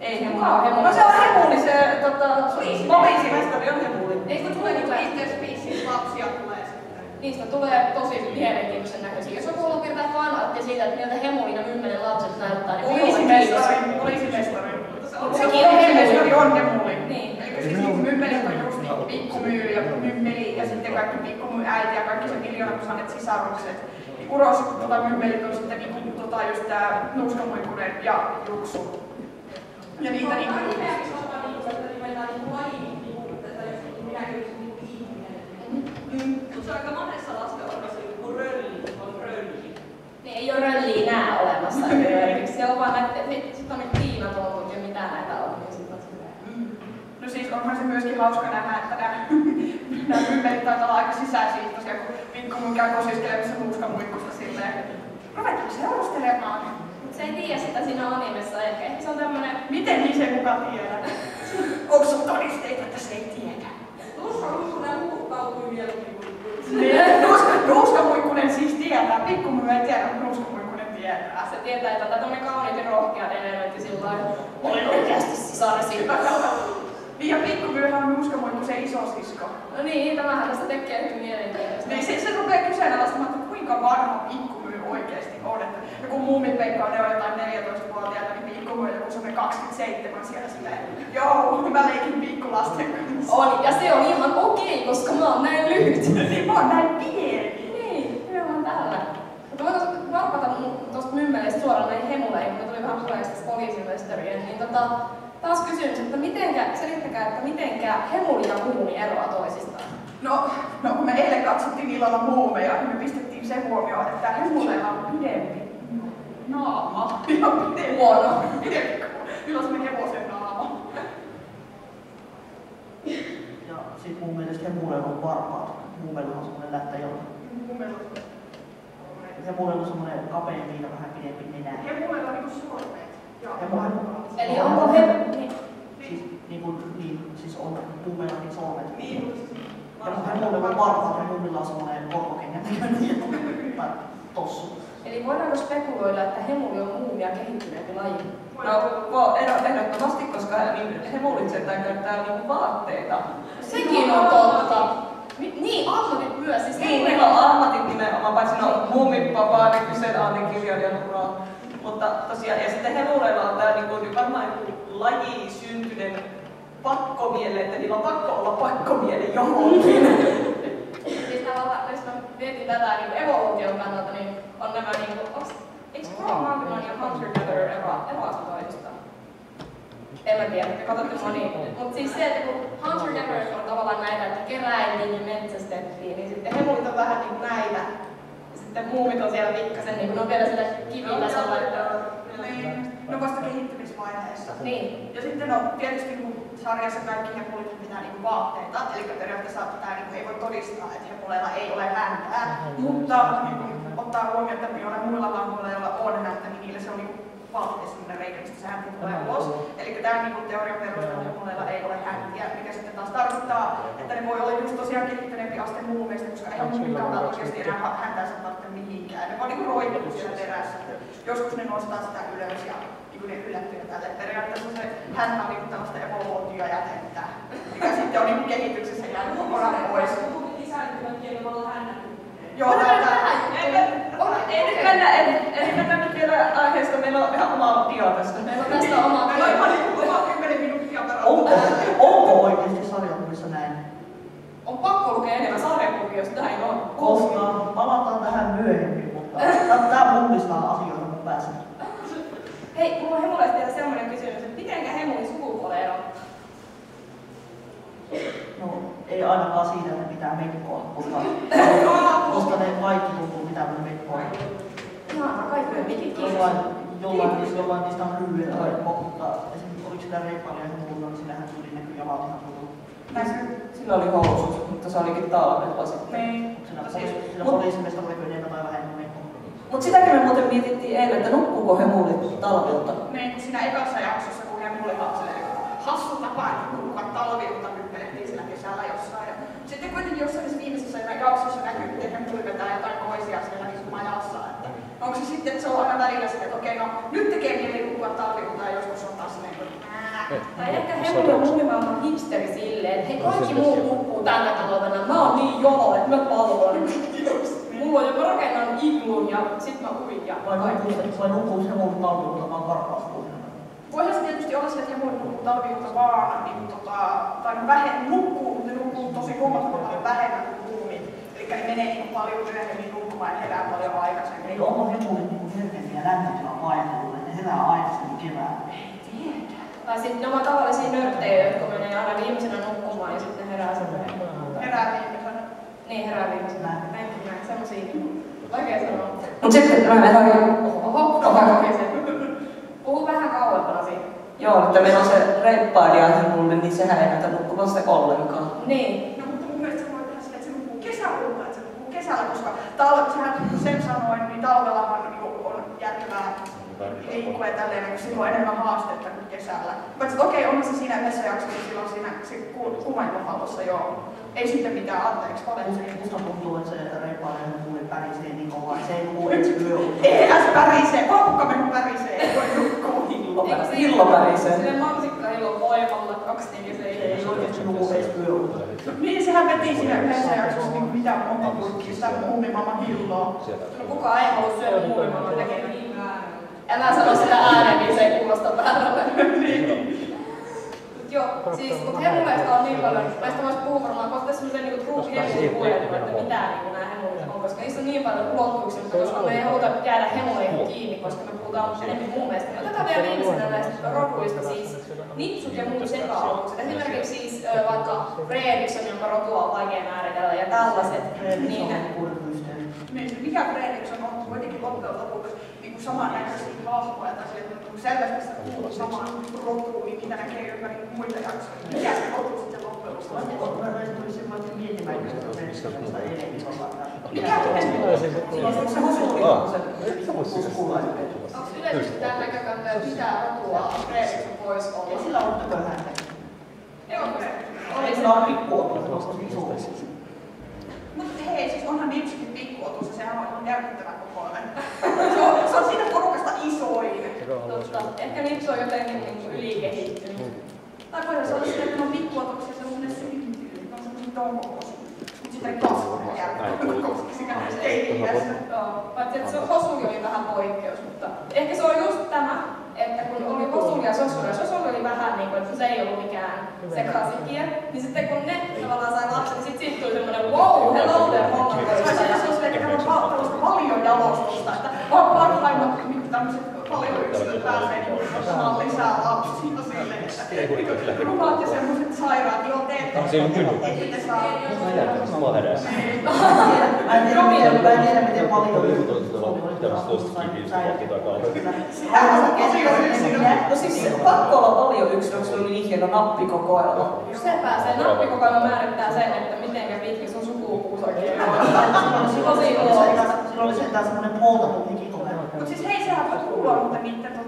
Ei hemuli. No se on hemuli, se poliisimestari on hemuli. Eikö tule niinku itse lapsia tulee sitten? Niistä tulee tosi mielenkiintoisen näköisiä. Jos joku haluaa pitää fanaatti siitä, että miltä hemulin ja mymmelen lapset näyttää, niin poliisimestari. Sekin on hemuli. On hemuli. Niin. Eli siis mymmelit on just niin pikkumyy ja mymmeli ja sitten kaikki pikkumyy äiti ja kaikki se miljoonakusannet sisarukset. Uros mymmelit on sitten niinku just tää nuuskamuikunen ja juksu. Ja niitä niinku... Se on aika monessa lastenlaulussa joku rölli, on rölli. Niin ei oo rölliä nää olemassa esimerkiksi. Siellä on vaan näitä, sit on niitä tiinatontut ja mitä näitä on, niin sit on silleen. No siis onhan se myöskin hauska nähdä, että nää mymmelit taitaa olla aika sisäisiä, kun pikkumyy käy kosistelemassa nuuskamuikkusta silleen. Ruvetaan seurustelemaan. Se ei tiedä sitä siinä animessa ehkä se on tämmönen... Miten niin se kuka tiedä? Onko sun todisteita, että se ei tiedä? Nuuskamuikkunen huuttautui mieluummin. Nuuskamuikkunen siis tietää, pikkumyy ei tiedä, mutta nuuskamuikkunen tietää. Se tietää, että tätä tämmönen kauniit ja rohkeat elementti sillain. Olin oikeasti sisaresi. Niin ja pikkumyyhän on nuuskamuikku se isosisko. No niin, tämähän tästä tekee hyvin mielenkiintoista. Niin se rupeaa kyseenalaistamaan, että kuinka vanha pikkumyy oikeesti on. Että joku Muuminpekka on jotain 14-vuotiaita, niin pikkumyy on joku semmonen 27 siellä silleen. Joo, mä leikin pikkulasten kanssa. On, ja se on ihan okei, koska mä oon näin lyhyt. Niin mä oon näin pieni. Niin, mä oon täällä. Mutta voitais varpata tosta mymmeleistä suoraan näihin hemuleihin, kun me tuli vähän puheeksi tästä poliisimestarien, niin taas kysymys, että selittäkää, että mitenkä hemuli ja muumi eroaa toisistaan? No kun me eilen katsottiin illalla muumeja, niin me pistettiin se huomioon, että hemuleilla on pidempi naama. Ja pidempi. Huono. Niillä on semmonen hevosen naama. Ja sit mun mielestä hemuleilla on varpaat. Muumeilla on semmonen lättäjalka. Hemuleilla on semmonen kapeampi ja vähän pidempi nenä. Hemuleilla on niinku sormeet. Eli onko he... Siis on muumellakin sormet. Niin. Ja hemuleilla on varpaat ja muumilla on semmonen korkokengän näköinen tossu. Eli voidaanko spekuloida, että hemuli on muumia kehittyneempi laji? No, ehdottomasti, koska hemulit sentään käyttää niinku vaatteita. Sekin on totta. Niin, ammatit myös. Siis niin, niillä on ammatit nimenomaan, paitsi muumipapaa, niin kyseenalainen kirjailijan uraa. Mutta tosiaan, ja sitten hemuleilla on tää niinku varmaan laji syntyinen pakkomielle, että niillä on pakko olla pakkomieli johonkin. Siis tavallaan, jos mä mietin tätä niin evoluution kannalta, niin on nämä niinku, eikö Cro-Magnon ja Hunter-Gatherer eroa toisistaan? En mä tiedä, että katsotte moni. Mutta siis se, että kun Hunter-Gatherers on tavallaan näitä, että keräiltiin ja metsästettiin, niin sitten hemulit on vähän niinku näitä. Ja sitten muumit on siellä pikkasen, niin kun ne on vielä sillä kivitasolla. No vasta kehittymisvaiheessa. Niin. Ja sitten tietysti kun sarjassa kaikki hemulit pitää niinku vaatteita, eli periaatteessa pitää, niinku, ei voi todistaa, että hemuleilla ei ole häntää. Mutta niinku, ottaa huomioon, että joilla muilla lankoilla, joilla on häntä, niin niillä se on niinku vaatteessa sellainen reikä, mistä se häntä tulee ulos. Eli tämä niinku teorian perusteella hemuleilla ei ole häntiä, mikä sitten taas tarkoittaa, että ne voi olla just tosiaan kehittyneempi aste muumeista, koska eihän muumikaan oikeasti enää häntäänsä tarvitse mihinkään. Ne vaan niinku roikkuu siellä terässä. Joskus ne nostaa sitä ylös ja niin ne yllättyy tälle. Periaatteessa se häntä on niin tällaista evoluutioa jätettä, mikä sitten on niin kehityksessä jäänyt kokonaan pois. Lisääntyvät kielemalla hännät. Joo, ei mennä nyt vielä aiheesta, meillä on ihan oma dia tästä. Meillä on tästä oma meillä on ihan oma 10 minuuttia verran. Onko oikeasti sarjakuvissa näin? On pakko lukea enemmän sarjakuvia, jos näin on. Koska palataan tähän myöhemmin, mutta tää mullistaa asioita mun päässä. Hei, mulla on hemuleista vielä semmoinen kysymys, että mitenkä hemulin sukupuoli erottaa? No, ei ainakaan siinä, että pitää mekkoa, koska ne kaikki tuntuu pitää mekkoa. Ihanaa, kaikki on mikit Jollain niistä on lyhyet aikoo, mutta esimerkiksi oliko sitä reippailla ja muulla, niin sillähän tuli näkyy jalat ihan tullut. Sillä oli housut, mutta se olikin talvella sitten. Sillä poliisimesta oliko enemmän tai vähemmän mekkoa. Mut sitäkin me muuten mietittiin eilen, että nukkuuko hemulit talvilta? Niin, kun siinä ekassa jaksossa, kun hemulit on hassu tapa, että nukkuvat talvilta, myppelettiin siinä kesällä jossain. Sitten kuitenkin jossain viimeisessä jaksossa näkyy, miten hemuli vetää jotain koisia siellä niin majassa. Että onko se sitten, että se on aina välillä sitten, että okei, no nyt tekee mieli nukkua talvilta ja joskus on taas silleen, Tai ehkä Hemuli on muumimaailman hipsteri silleen, että hei kaikki muut nukkuu tänä talvena. Mä oon niin jolo, että mä palvoan. Mulla on joku rakennan iglun ja sit mä uin ja kaikki. Vai nukkuuko Hemuli talviuttamaan karpaspuolella? Voihan se tietysti olla se, että Hemuli nukkuu talviutta vaan, niin tai nukkuu, mutta ne nukkuu tosi huomattavasti vähemmän kuin muumit. Eli ne menee niin paljon myöhemmin nukkumaan ja herää paljon aikaisemmin. Eikö onko Hemulit niin herkempiä lämpötilan vaihtelulle, että ne herää aikaisemmin keväällä? Tai sitten ne ovat tavallisia nörttejä, jotka menee aina viimeisenä nukkumaan ja sitten ne herää sen myöhemmin. Herää viimeisenä. Niin, herää viimeisenä. Näin, semmosia. Vaikea sanoa. Mut sitten mä puhu vähän kauempana siitä. Joo, että meillä on se reippailija Hemulle, niin sehän ei näytä nukkuvasta ollenkaan. Niin. No mutta mun mielestä se voi tehdä sitä, että se nukkuu kesäunta, että se nukkuu kesällä, koska sehän sen sanoin, niin talvellahan on järkevää liikkua ja tälleen, kun silloin on enemmän haastetta kuin kesällä. Paitsi okei, onhan se siinä yhdessä jaksossa, silloin siinä se kuumailmapallossa jo. Ei sitten mitään, anteeksi, valentiin. Musta tuntuu, että se reippailija Hemulle pärisee niin kovaa, se ei nuku edes yöunta. Eihän se pärisee, pakkamenu pärisee, ei voi nukkua. Hillo pärisee. Silleen mansikka hillo voimalla 2 niin se Ei oikeesti nuku edes yöunta. Niin, sehän veti siinä yhdessä jaksossa niin mitä monta purkkia sitä muumimamman hilloa. No kukaan ei halua syödä muumimamman tekemään niin väärän. Älä sano sitä ääneen, niin se ei kuulosta väärälle. Joo, siis, mutta Hemuleista on niin paljon, näistä voisi puhua varmaan, koska tässä on semmoinen niinku true Hemuli-puhelma, että mitä niinku nämä Hemulit on, koska niissä on niin paljon ulottuvuuksia, koska me ei haluta jäädä Hemuleihin kiinni, koska me puhutaan enemmän muumeista. Otetaan vielä viimeisenä näistä rotuista, siis nipsut ja muut sekaukset. Esimerkiksi siis vaikka Fredriksson, jonka rotua on vaikea määritellä ja tällaiset. Niin, mikä Fredriksson on kuitenkin loppujen lopuksi niin samannäköisiä hahmoja tai sieltä selvästi sitä kuuluu samaan rotuun, niin mitä näkee ympäri muita jaksoja. Mikä se rotu sitten loppujen lopuksi? Tuli semmoinen miettimään, että se mikä se onko yleisesti tämän näkökannalla, että mitä rotua Fredriksson voisi olla? ei sillä ollut tököhäntä. Ei ole Ei sillä ole pikkuotus, mutta hei, siis onhan Nipsikin pikkuotus ja sehän on järkyttävän kokoinen. Se on siitä porukasta isoin. Totta. Ehkä Nipsu on jotenkin niin ylikehittynyt. Tai voidaan sanoa sitä, että on pikkuotuksia sellainen syntyy. On sellainen ton kokoisia. Mutta sitten kasvaa järkyttävän kokoisia. Ei iässä. Joo, paitsi että se Hosuli oli vähän poikkeus, mutta ehkä se on just tämä, että kun oli Hosuli ja Sosuli, ja Sosuli oli vähän niin kuin, että se ei ollut mikään sekasikiä, niin sitten kun ne tavallaan sai lapsen, niin siitä tuli semmoinen wow, hello there, homma. Se on se, että on tällaista valiojalostusta, että parhaimmat tämmöiset valioyksilöt pääsee ottamaan lisää lapsia silleen, että lupaat ja semmoiset sairaat, joo teette, ette te saa. Mä en tiedä, miten paljon No siis pakko olla paljon yksilöksi, oli niin hieno nappikokoelma. Se pääsee, nappikokoelma määrittää sen, että mitenkä pitkä sun sukupuus oikein on. Tosi Sillä oli sentään semmoinen poltattu hikikoe. Mut siis hei, sehän voi kuulla, mutta niitten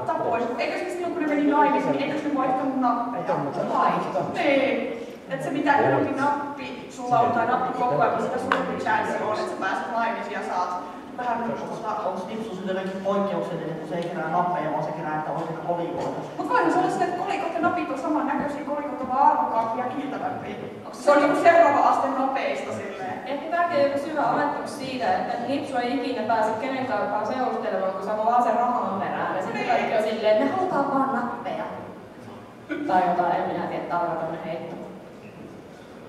tapois. Eikö siis silloin kun ne meni naimisiin, eikö ne vaihtanut nappeja? Vaihto. Niin. Että se mitä kumpi nappi sulla on tai nappikokoelma, sitä suurempi chanssi on, että sä pääset naimisiin ja saat vähän Onko Nipsu sitten jotenkin poikkeuksellinen, kun se ei kerää nappeja, vaan se kerää niitä oikeita kolikoita? Mut voihan se olla sille, että kolikot ja napit on samannäköisiä, kolikot on vaan arvokkaampia ja kiiltävämpiä. Se on niinku seuraava aste napeista silleen. Ehkä tämäkin on joku syvä olettamus siitä, että Nipsu ei ikinä pääse kenenkään seurustelemaan, kun se on vaan sen rahan perään. Ja sitten kaikki on silleen, että me halutaan vaan nappeja. Tai jotain, en minä tiedä, tää on tämmönen heitto.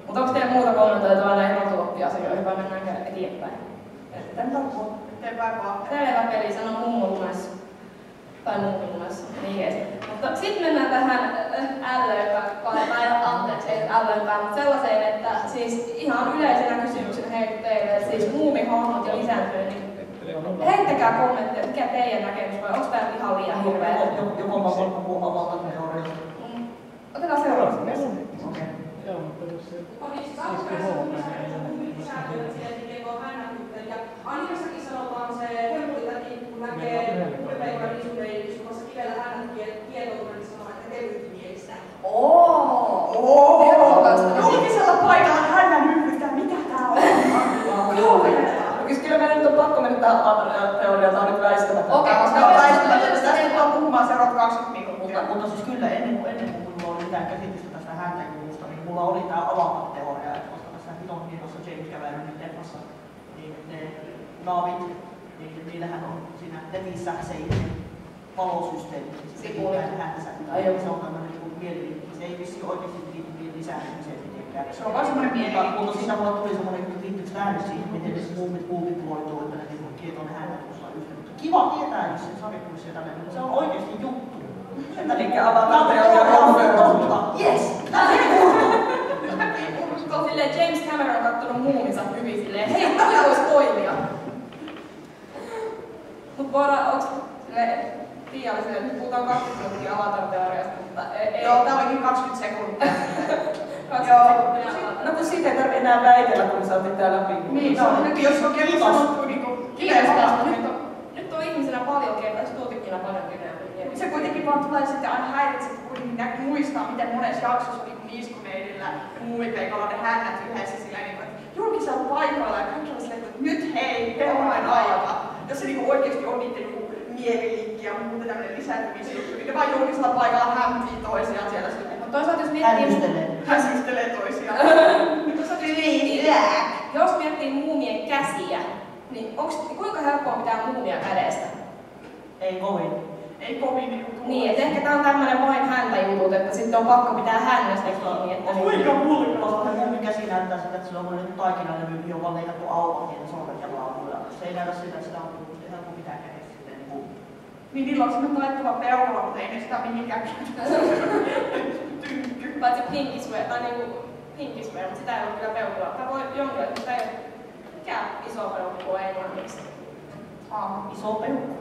Mutta onko teillä muuta kommentoitua näihin rotuoppi-asioihin vai mennäänkö eteenpäin? Eteenpäin vaan. Selvä peli, sano mummo lumessa. Tai mummi lumessa, niin jees. Mutta sitten mennään tähän ällöönpään, mutta sellaiseen, että siis ihan yleisenä kysymyksenä heitä teille, siis muumihahmot ja lisääntynyt, niin heittäkää kommentteja, mikä teidän näkemys vai onko tämä ihan liian hirveä? Joko mä voin puhua avata teoriasta? Otetaan seuraavaksi. Okei. Animessakin sanotaan se huipulitäti, kun näkee ylpeikon isuuden istumassa kivellä hänen kietoutuna, niin sanoo, että kevytmielistä. Julkisella paikalla hännän yhdytä, mitä tää on? Kyllä meidän nyt on pakko mennä tähän teoriaan, tää on nyt väistämättä. Okei, koska Tästä tullaan puhumaan seuraavat 20 minuuttia. Mutta siis ennen kuin mulla oli mitään käsitystä tästä häntäjuusta, niin mulla oli tää avatarteoria, että koska tässä hiton hienossa James Cameronin leffassa, niin ne naavit, niin niillähän on siinä netissä se valosysteemi, siis häntsässä. Se on tämmönen niin mieliliikki, se ei vissi oikeesti liity lisääntymiseen mitenkään. Se on vaan semmonen mieliliikki. Mutta siinä mulla tuli semmonen, että liittyykö tää nyt siihen, miten ne muumit voituu, että ne niinku kietoinen hännätuussa on yhtä. Kiva tietää, jos sen sarjakuissa ja tälleen, mutta se on oikeesti juttu. Elikkä avatarteoria on yes! Silleen James Cameron on kattonut muuminsa hyvin silleen, hei, toi voisi toimia. Mut voidaan, onks silleen, Tiia oli silleen, nyt puhutaan 20 minuuttia avatarteoriasta, mutta ei. Joo, tää olikin 20 sekuntia. No kun siitä ei tarvitse enää väitellä, kun sä otit tää läpi. Niin, no, nyt jos on kerran sanottu niinku kivestä. Nyt on ihmisenä paljon kertaa, se tuotikkina paljon enää. Se kuitenkin vaan tulee sitten aina häiritse, kun kuitenkin muistaa, miten monessa jaksossa oli Niiskuneidillä ja Muumipeikolla ne hännät yhdessä silleen, että julkisella paikalla ja kaikki on silleen, että nyt hei, pehoinen aika. Jos se niinku oikeesti on niitten mieliliikki ja muuta tämmönen lisääntymisjuttu, niin ne vaan julkisella paikalla hämtii toisiaan siellä silleen. Mutta toisaalta jos miettii... Häsistelee toisiaan. Jos miettii muumien käsiä, niin kuinka helppoa pitää muumia kädestä? Ei kovin. Ei kovin niinku Niin, et ehkä tää on tämmönen vain häntä jutut, että sitten on pakko pitää hännästä kiinni. Että kuinka mulkkaa? Mun käsi näyttää sitä, että sillä on nyt taikinalevy, mihin on vaan leikattu auki ja sormet ja laavuja. Se ei näytä sitä, että sitä on helppo pitää kädessä sitten niinku. Niin niillä on semmoinen taittava peukalo, mutta ei ne sitä mihinkään tynkky. Paitsi pinky swear, tai niinku pinky swear, mutta sitä ei ole kyllä peukaloa. Tai voi jonkin, että sitä ei ole. Mikä iso peukku on englanniksi? Iso peukku.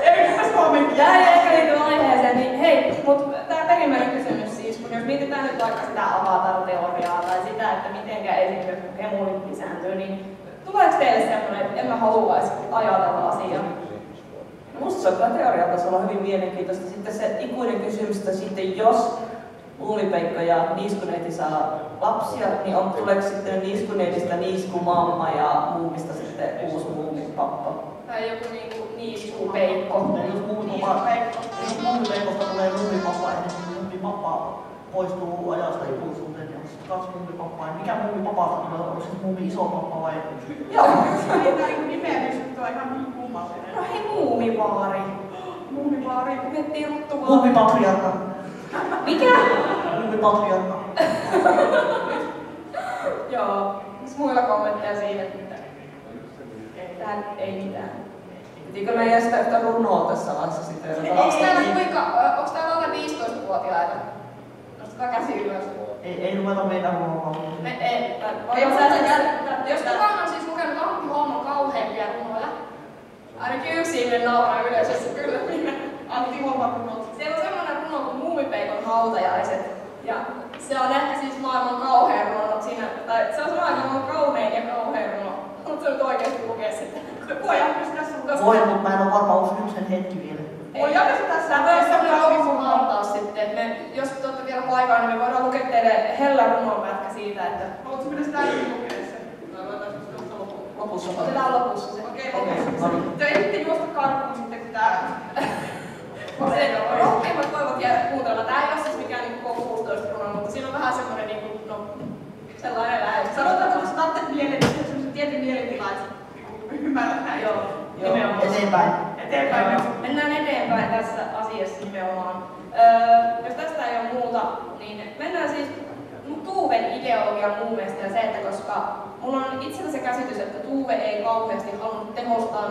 Eikö suomenkin? Tää ei ehkä liity aiheeseen, niin hei, mut tää perimmäinen kysymys siis, kun jos mietitään nyt vaikka sitä avatarteoriaa tai sitä, että mitenkä esimerkiksi emulit lisääntyy, niin tuleeko teille semmonen, että en mä haluaisi ajatella asiaa? Musta se on kyllä teoriatasolla hyvin mielenkiintoista. Sitten se ikuinen kysymys, että sitten jos Muumipeikko ja Niiskuneiti saa lapsia, niin tuleeko sitten Niiskuneitistä niiskumamma ja muumista sitten uusi muumipappa? Tai joku niinku niiskupeikko. Jos muumipeikosta tulee muumipappa ennen kuin muumipappa poistuu ajasta ikuisuuteen, niin on sitten 2 muumipappaa. Mikä muumipapasta tulee? Onko se muumi iso pappa vai? Joo. Tämä nimeä pystyy ihan niin kummallinen. No hei, muumivaari. Muumivaari. Miettii ruttuvaari. Muumipatriarkka. Mikä? Muumipatriarkka. Joo. Onks muilla kommentteja siinä? Tää ei mitään. Pitikö me jästää yhtä runoa tässä vaiheessa sitten? Onks täällä alle 15-vuotiaita? Nostakaa käsi ylös. Ei ruveta meitä runoa. Jos kukaan on siis lukenut Antti Holman kauheimpia runoja, ainakin yksi ihminen nauraa yleisössä kyllä. Antti Holman runot. Siellä on semmoinen runo kuin Muumipeikon hautajaiset. Ja se on ehkä siis maailman kauhein runo siinä, tai se on maailman kaunein ja kauhein runo. Mutta se nyt oikeesti lukee sitä. Voi jaksa tässä. Voi, mutta mä en ole varmaan uusi nyt sen hetki vielä. Voi jaksa tässä. Tämä on semmoinen kaupunkihaltaus sitten, että jos te olette vielä paikalla, niin me voidaan lukea teille hellä runonpätkä siitä, että... Haluatko mennä sitä ääneen lukea sen? Lopussa. Otetaan lopussa se. Okei, lopussa. Te ehditte juosta karkuun sitten, kun tää... Rohkeimmat voivat jäädä kuuntelemaan. Tää ei ole siis mikään niin koko 16 runo, mutta siinä on vähän semmoinen niin kuin, no, sellainen lähes. Sanotaanko, että saatte semmoisen tietyn mielentilan, että ymmärrät näin? Joo, nimenomaan. Eteenpäin. Eteenpäin. Mennään eteenpäin tässä asiassa nimenomaan. Jos tästä ei ole muuta, niin mennään siis Tuuven ideologian mun mielestä ja se, että koska mulla on itsellä se käsitys, että Tuuve ei kauheasti halunnut tehostaa,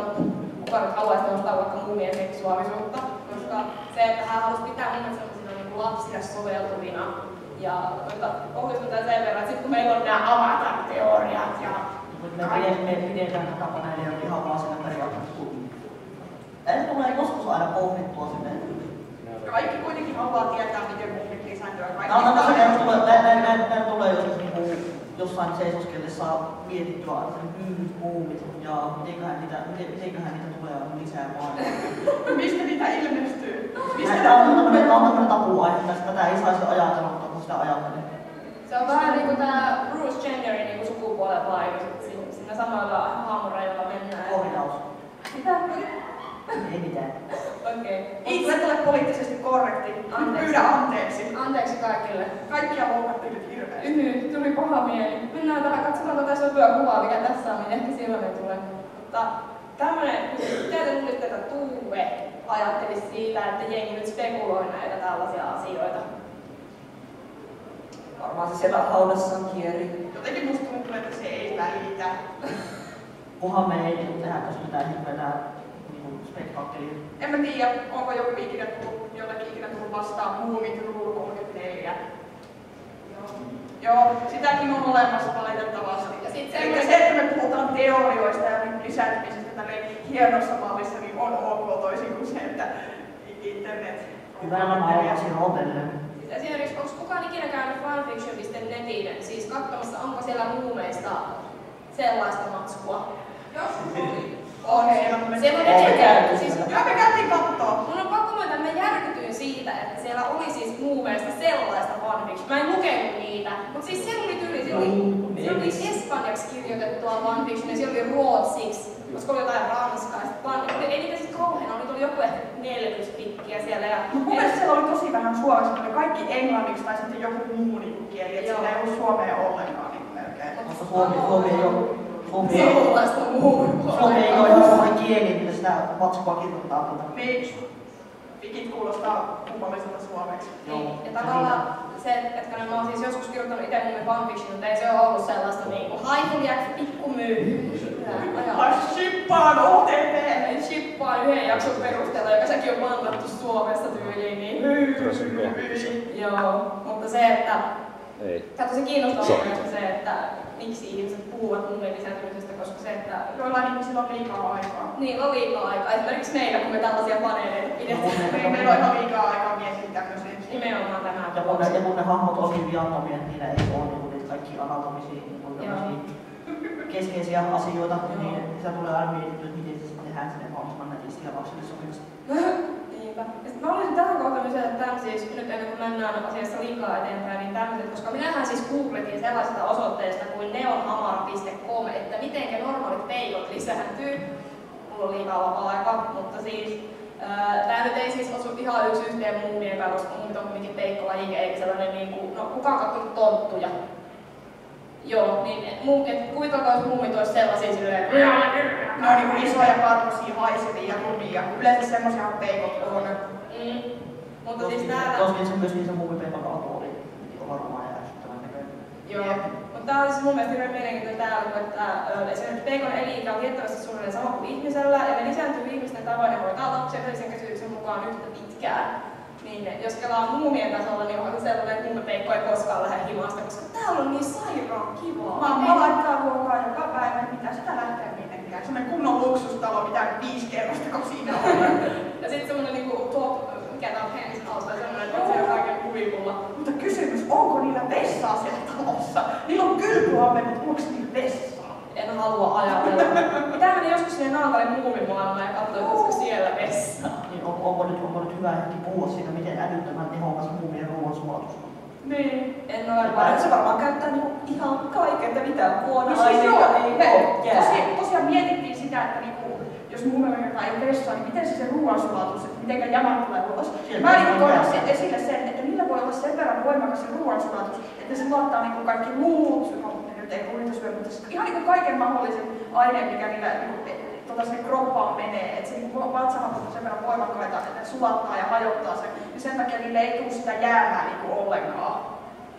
kuka nyt haluaisi tehostaa vaikka muumien seksuaalisuutta, koska se, että hän halusi pitää mun sellaisina niin lapsia soveltuvina ja ohjustuntaan sen verran, että sit kun meillä on nämä avatar-teoriat ja me pidetään tätä paneelia ihan vaan sillä periaatteessa kuin. Eli tulee joskus aina pohdittua silleen. Kaikki kuitenkin haluaa tietää, miten muumit lisääntyvät. Näin tulee joskus niinku jossain seisoskellessa mietittyä aina sen muumit ja mitenköhän niitä tulee aina lisää maailmaa. Mistä niitä ilmestyy? Tämä on tämmönen tabuaihe, tätä ei saisi ajatella, mutta kun sitä ajattelee. se on vähän niinku tää Bruce Jennerin niinku sukupuolen vaikutus, siinä samalla haamurajalla mennään. Kohdaus. Mitä? Ei mitään. Okei. Itse ole poliittisesti korrekti. Anteeksi. Pyydä anteeksi. Anteeksi kaikille. Kaikkia loukattiin nyt hirveästi. Tuli paha mieli. Mennään tähän katsomaan tätä sopiakuvaa, mikä tässä on, niin ehkä silloin ei tule. Mutta tämmönen, mitä te luulitte, että Tuve ajattelisi siitä, että jengi nyt spekuloi näitä tällaisia asioita? Varmaan se siellä haudassaan kieri. Jotenkin musta tuntuu, että se ei välitä. Kunhan me ei tehdä tässä mitään hirveätä spektaakkelia. En mä tiedä, onko joku ikinä tullut, jollekin ikinä tullut vastaan Muumit Rule 34. Joo, sitäkin on olemassa valitettavasti. Ja sit Eli se, että me puhutaan teorioista ja lisääntymisestä tälleen hienossa mallissa, niin on ok toisin kuin se, että internet on Hyvällä maalla siinä otellen. Esimerkiksi, onko kukaan ikinä käynyt fanfiction.netin, siis katsomassa, onko siellä muumeista sellaista matskua? Joskus oli. on siellä. Siellä on Onko edelleen, käyty siis siellä? Joo, me käytiin kattoo. mun on pakko myöntää, että mä järkytyin siitä, että siellä oli siis muumeista sellaista fanfiction. Mä en lukenut niitä, mutta siis siellä oli tyyli, siellä oli espanjaksi kirjoitettua fanfiction ja siellä oli ruotsiksi, koska oli jotain ranskaista. Ei niitä siis kauheena, niitä oli joku ehkä 40 pikkiä siellä. Ja Mun mielestä siellä oli tosi vähän suomeksi, oli kaikki englanniksi tai sitten joku muu kieli, että siellä ei ollut suomea ollenkaan niin melkein. Koska Suomi ei ole sellaista muuta. Suomi ei ole ihan semmoinen kieli, mitä sitä matskua kirjoittaa. Niin, pikit kuulostaa kummalliselta suomeksi. Niin, ja tavallaan se, että mä oon siis joskus kirjoittanut itse mun fanfiction, mutta ei se ole ollut sellaista niinku haikuliaksi pikkumyy. Ai shippaan OTP! Shippaan yhden jakson perusteella, joka sekin on mandattu Suomessa tyyliin. Niin. Joo, mutta se, että tämä on tosi kiinnostavaa myös se, että miksi ihmiset puhuvat mummien lisääntymisestä, koska se, että joillain ihmisillä on liikaa aikaa. niin, on liikaa aikaa. Esimerkiksi meillä, kun me tällaisia paneeleita pidetään. Meillä on ihan liikaa aikaa miettiä tämmöisiä. Nimenomaan tämä. Ja kun ne hahmot on hyvin viattomia, että niillä ei ole niitä kaikki anatomisia keskeisiä asioita, niin sitä tulee aina mietittyä, että miten se sitten tehdään sinne mahdollisimman nätisti ja lapsille sopivasti. Niinpä. Ja sitten mä olisin tähän kohtaan lisätä tämän siis, nyt ennen kuin mennään asiassa liikaa eteenpäin, niin tämmöiset, koska minähän siis googletin sellaisesta osoitteesta kuin neonhamara.com, että mitenkä normaalit peikot lisääntyy. Mulla on liikaa vapaa-aikaa, mutta siis tää nyt ei siis osu ihan yksi yhteen muumien kanssa, koska muumit on kuitenkin peikkolaji, eikä sellainen niinku, no kukaan kattonut tonttuja. Joo, niin kuvitelkaa, jos muumit olisi sellaisia silleen, ne on niinku isoja, karvasia, haisevia ja rumia. Yleensä semmoisia peikot on. Mutta siis täällä... Toskin se myöskin se muumipeikon alku oli varmaan ja ärsyttävän näköinen. Joo, mutta tää on siis mun mielestä hirveän mielenkiintoinen täällä, että esimerkiksi peikon elinikä on tiettävästi suunnilleen sama kuin ihmisellä, ja ne lisääntyy ihmisten tavoin ja hoitaa lapsia yleisen käsityksen mukaan yhtä pitkään. Niin jos kelaa muumien tasolla, niin on sellainen, että muumipeikko ei koskaan lähde himasta, koska täällä on niin sairaan kivaa. Mamma laittaa ruokaa joka päivä, mitä sitä lähtee mitenkään. Semmoinen kunnon luksustalo, mitä 5 kerrosta, kun siinä on. Ja sitten semmoinen niinku mikä tää on Hennisen alta, semmoinen, että on siellä kaiken huipulla. Mutta kysymys, onko niillä vessaa siellä talossa? Niillä on kylpyhamme, mutta onko niillä vessaa? En halua ajatella. Pitää mennä joskus sinne Naantalin muumimaailmaan ja katsoa, että olisiko siellä vessaa. Niin onko nyt hyvä hetki puhua siitä, miten älyttömän tehokas muumien ruoansulatus on? Niin, en ole varma. Se varmaan käyttää niinku ihan kaiken, että mitään No kuona-aineita ei ole. tosiaan mietittiin sitä, että niinku, jos muumilla ei vessaa, niin miten se ruoansulatus, että mitenkä jamat tulee ulos. Mä toin esille sen, että niillä voi olla sen verran voimakas se ruoansulatus, että se luottaa niinku kaikki muut, nyt ei kuitenkaan syö, mutta ihan niinku kaiken mahdollisen aineen, mikä niillä niinku, sinne kroppaan menee, että se niinku vatsahat on sen verran voimakkaita, että ne sulattaa ja hajottaa sen, niin sen takia niille ei tule sitä jäämää niinku ollenkaan.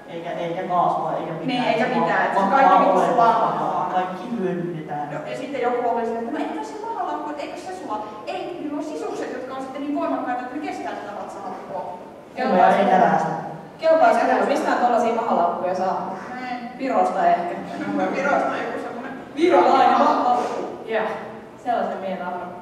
Eikä kaasua, eikä mitään. Niin, eikä mitään, että se kaikki niinku sulaa. Kaikki hyödynnetään. Ja sitten joku oli silleen, että no entä se mahalaukku, että eikö se sula? Ei, niillä on sisukset, jotka on sitten niin voimakkaita, että ne kestää sitä vatsalaukkoa. Ei tälästä. Kelpaa se, mistään tollasia mahalaukkuja saa? Virosta ehkä. Virosta joku semmonen. Virolainen mahalaukku. Joo, sellaisen mieltä on.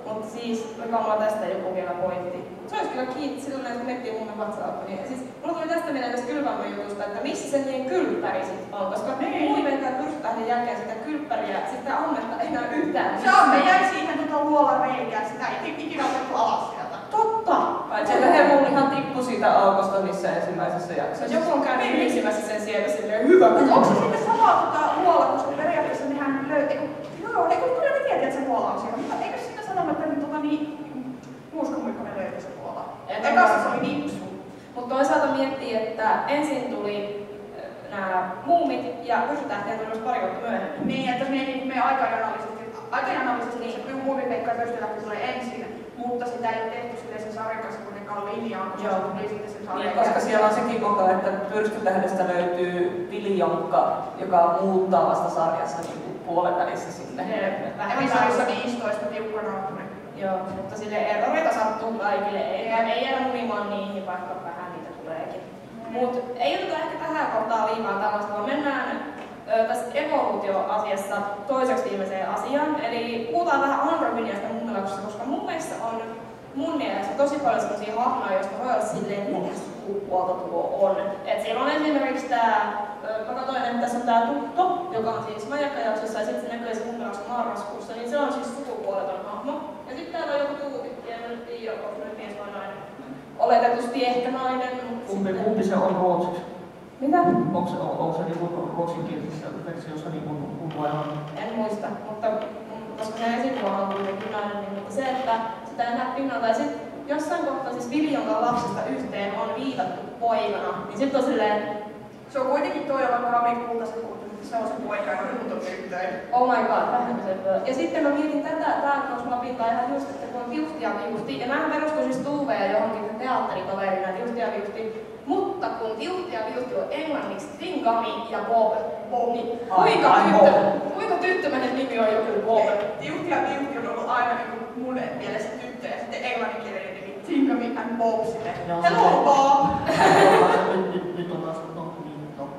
Mutta siis, mikä on tästä joku vielä pointti. Se olisi kyllä kiitos silloin, että nettiin mun vatsalaukku. Niin, siis, mulla tuli tästä mieleen tästä kylpämme jutusta, että missä se niiden kylppäri sit on. Koska muivenkään pyrstötähden jälkeen sitä kylppäriä, sitä ammetta ei näy yhtään. Se amme jäi siihen luolan reikään, sitä ei ikinä otettu alas sieltä. Totta! Paitsi että Hemulihan tippui siitä aukosta missä ensimmäisessä jaksossa. Joku on käynyt yliksimässä sen sieltä silleen hyvä. Mutta onko se sitten sama luola, koska periaatteessa nehän löytyy. Joo, eikö kyllä ne tiedä, että se luola on siellä, mutta eikö siinä sanonut, että niin Nuuskamuikkonen löytyi se tuolla. Ekassa se oli nipsu. Mutta toisaalta miettii, että ensin tuli nämä muumit ja Pystytähtiä tuli myös pari vuotta myöhemmin. Niin, että me aikajanallisesti se Muumipeikka ja Pystytähti tulee ensin, mutta sitä ei ole tehty sen sarjan kanssa kuitenkaan linjaan, koska se tuli sitten sen sarjan. Niin, koska siellä on sekin koko, että Pyrskytähdestä löytyy Vili Jonkka, joka muuttaa vasta sarjassa niin puolen välissä sinne. Episodissa 15 tiukka naapuri. Joo, mutta sille eroreita sattuu kaikille. Ei jäädä munimaan niihin, vaikka vähän niitä tuleekin. Mut ei oteta ehkä tähän kohtaan liikaa tällaista, vaan mennään tässä evoluutioasiassa toiseksi viimeiseen asiaan. Eli puhutaan vähän androgyniasta mummelauksesta, koska mummeissa on mun mielestä tosi paljon sellaisia hahmoja, joista voi olla silleen, mikä sukupuolta tuo on. Et siellä on esimerkiksi mä katsoin, että tässä on tää Tutto, joka on siis majakkajaksossa, ja sitten se näkyy se mummelauksen marraskuussa, niin se on siis sukupuoleton hahmo. Ja sitten täällä on joku Tuutikki, ja en tiedä, onko se mies vai nainen. Oletetusti ehkä nainen. Kumpi se on ruotsiksi? Mitä? Onko se niinku ruotsinkielisessä versiossa niin kuin on? En muista, mutta koska se esikuva on kuitenkin nainen, niin mutta se, että sitä ei näe pinnalta. Ja sitten jossain kohtaa siis Vili Jonkan lapsesta yhteen on viitattu poikana, niin sitten on silleen... Se on kuitenkin toi, joka Rami Kultasen puhuttu, se on se poika, joka on tyttöön. Oh my god, vähän se. Ja sitten mä mietin tää nousi mulla pintaan ihan just, että kun on Viuhti ja Viuhti, ja näähän perustuu siis Tuuveen johonkin teatterikaverina, Viuhti ja Viuhti. Mutta kun Viuhti ja Viuhti on englanniksi Tingami ja Bob, niin kuinka tyttömäinen nimi on joku Bob? Viuhti ja Viuhti on ollut aina niin mun mielessä tyttö, ja sitten englanninkielinen nimi Tingami and Bob sille. Hello Bob! Nyt on taas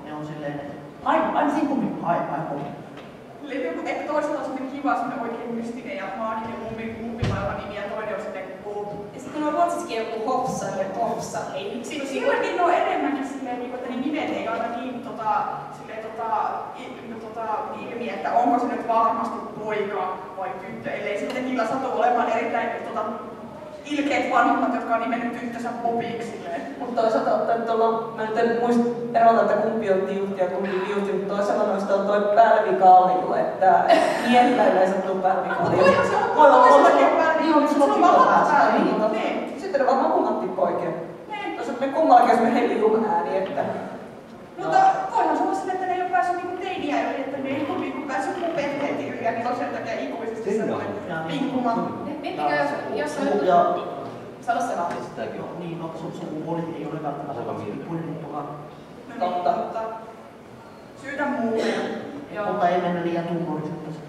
ne on silleen, I'm Tingami, hi Bob. Ehkä toisella on semmoinen kiva, semmoinen oikein mystinen ja maaginen mummimaailman nimi, ja toinen on sitten Bob. Ja sitten kun on ruotsissakin joku Hopsan ja Hopsan, niin silläkin on enemmänkin silleen, että ne nimet ei aina niin ilmi, että onko se nyt varmasti poika vai tyttö, ellei sitten niillä satu olemaan erittäin ilkeät vanhemmat, jotka on nimennyt tyttönsä Bobiksi. Mutta toisaalta ottaen tuolla, mä nyt en muista erota, että kumpi on Tiuhti ja kumpi Viuhti, mutta toisaalta noista on toi pälvikallio, että miehillä yleensä tuu pälvikallio. Mutta se on toisellakin Niin, se on vallan päällä. Sitten ne varmaan kummattipoikia. Toisaalta me kummallakin jos me heilitun ääni, että... Mutta voihan se olla sille, että ne ei ole päässyt niinku teiniä yli, että ne ei ole niinku päässyt puberteetin yli, ja niin on sen takia ikuisesti sellainen linkuma. Miettikö, jos on... Sano se vaan. Sitäkin on. Niin, no sukupuoli ei ole välttämättä sukupuolimuuttokaan. Totta. Syytä muuta. Mutta ei mennä liian tummurisesti.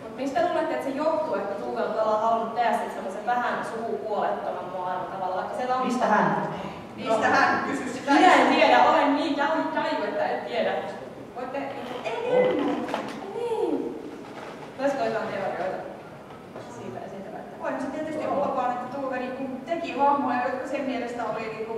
Mutta mistä luulette, että se johtuu, että Tuuvelta on halunnut tehdä semmoisen vähän sukupuolettoman maailman tavallaan? Mistä hän? Mistä hän kysy sitä? Minä en tiedä, olen niin jaju, että en tiedä. Voitte... Niin. Olisiko jotain teorioita siitä esitellä? Voihan se tietysti olla vaan, että Tuuve teki hahmoja, jotka sen mielestä oli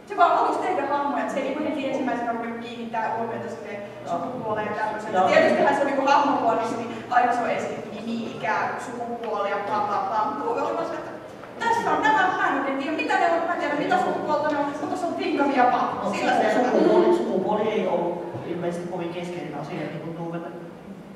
se vaan halusi tehdä hahmoja, että se ei heti ensimmäisenä ruvennut kiinnittää huomiota sitten sukupuoleen ja tämmöiseen. Tietystihän se on niin hahmopuolissa, niin aina se on esitetty nimi, ikä, sukupuoli ja bla bla bla. Mutta Tuuve oli vaan se, että tässä on nämä, mä nyt en tiedä mitä ne on, mä en tiedä mitä sukupuolta ne on, mutta se on Tingami ja Bob. Sillä sukupuoli ei ollut ilmeisesti kovin keskeinen asia, niin kuin Tuuvelle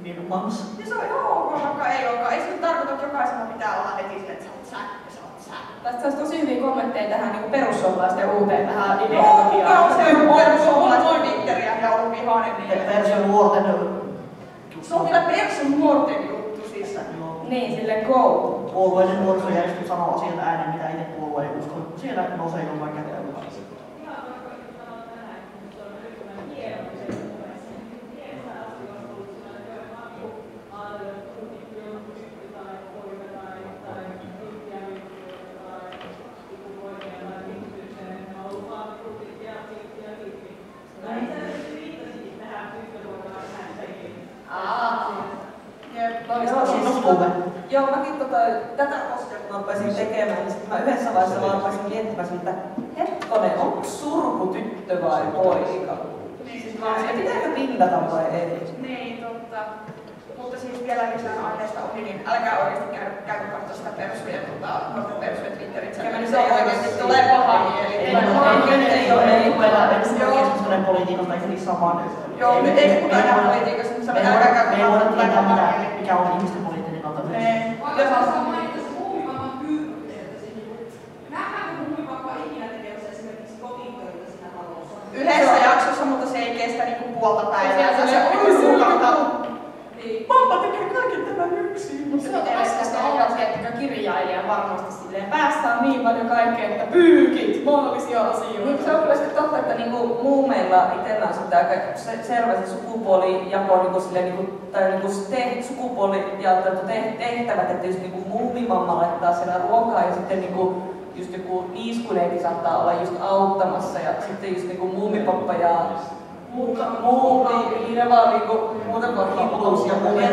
mieluumassa. Ja se on joo, vaikka ei olekaan. Ei se nyt tarkoita, että jokaisella pitää olla heti sille, että sä oot sä ja sä oot sä. Tästä olisi tosi hyviä kommentteja tähän niin perussuomalaisten uuteen tähän ideologiaan. ideologiaan. Kuka on se perussuomalaisten Twitteriä ja ollut vihainen niin. Persun nuorten. Se on vielä persun nuorten juttu siis. Niin, sille go. Puolueiden nuorisojärjestö sanoo sieltä äänen, mitä itse puolue ei usko. Siellä nousee jollain käteen. Joo, mäkin tätä koskea, kun mä rupesin tekemään, niin sitten mä yhdessä vaiheessa vaan rupesin miettimään, että hetkonen, onko surku tyttö vai poika? Siis vaan se pitääkö pindata vai ei? Niin, totta. Mutta siis vielä lisään aineesta ohi, niin älkää oikeasti käydä katsoa sitä persujen Twitterit. Se on oikeasti tulee paha mieli. Ei ole keskustelen politiikasta, ei se niin samaan. Joo, nyt ei puhuta enää politiikasta, mutta me ei voida tietää, mikä on ihmisten poliittinen kanta myös. Oikeastaan mainittu tekee sitä niinku puolta päivää. Se Mamma tekee kaiken tämän yksin. Mutta se on raskasta olla tiettäkö kirjailija varmasti silleen. Päästään niin paljon kaikkea, että pyykit, maallisia asioita. Se on kyllä sitten totta, että niinku muumeilla itsellä on sitten aika selvä se sukupuolijako, niinku silleen, niinku, tai niinku sukupuolijaoteltu tehtävät, että just niinku muumimamma laittaa siellä ruokaa ja sitten niinku just joku niiskuneiti saattaa olla just auttamassa ja sitten just niinku muumipappa ja niiden vaan niinku muuta kuin hippuus ja muumien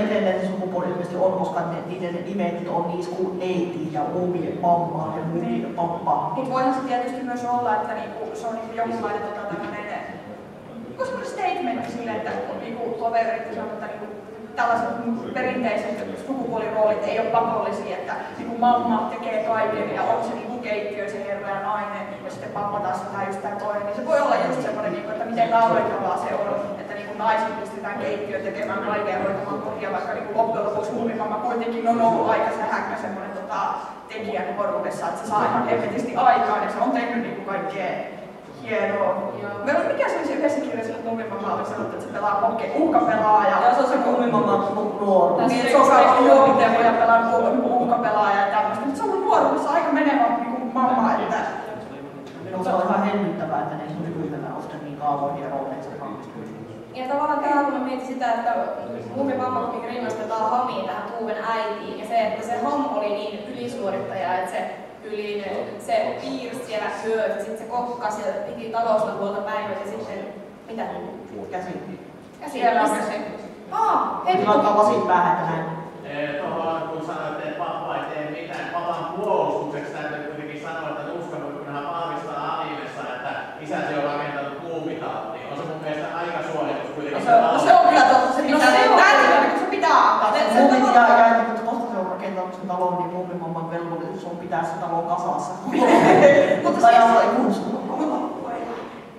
itselleen sukupuoli ilmeisesti on, koska niiden nimet on niiskuneiti ja muumien mamma ja muumien pappa. Mutta voihan se tietysti myös olla, että niinku, se on niinku jonkunlainen semmoinen statement silleen, että niinku toverit sanoo, että niinku, tällaiset perinteiset sukupuoliroolit ei ole pakollisia, että niinku mamma tekee kaiken ja on se niinku keittiö, se herra ja nainen, ja sitten pappa taas vähän just tää toinen. Niin se voi olla just semmoinen, niinku, että miten naurettavaa se on, että niinku naiset pistetään keittiöön tekemään kaiken hoitamaan kotia, vaikka niinku loppujen lopuksi muumimamma kuitenkin on ollut aika sähäkkä semmoinen tekijän nuoruudessa, että se saa ihan hemmetisti aikaan ja se on tehnyt niinku kaikkea hienoa. Mikä se olisi yhdessä kirjassa, että muumimamma oli sanottu, että se pelaa uhkapelaaja? Ja se on se muumimamma nuoruus. Niin, se on kaikki juomitemoja pelaa uhkapelaaja ja tämmöistä. Mutta se on nuoruudessa aika menevä niin mamma, että... Se on ihan hennyttävää, että ne ei nykyisellä ole sitten niin kaavoihin rooleja sitä valmistuu. Ja tavallaan täällä kun mietin sitä, että muumimamma rinnastetaan Hamiin tähän Tuuven äitiin. Ja se, että se Ham oli niin ylisuorittaja, että se piirsi siellä työt ja sitten se kokkasi ja piti talosta puolta päivät ja sitten... Mitä? Käsi. Siellä on käsi. Hei! Tilataan lasit päähän ja näin. Tuohon kun sanoit, että pappa ei tee mitään, papan puolustukseksi täytyy kuitenkin sanoa, että uskonut, kun hän vahvistaa Animessa, että isäsi on rakentanut muumitalon, niin on se mun mielestä aika suoritus kuitenkin. Se on kyllä totta, se pitää antaa. Muumin jää, koska se on rakentanut sen talon, niin muumimamman velvollisuus on pitää se talon kasassa. Mutta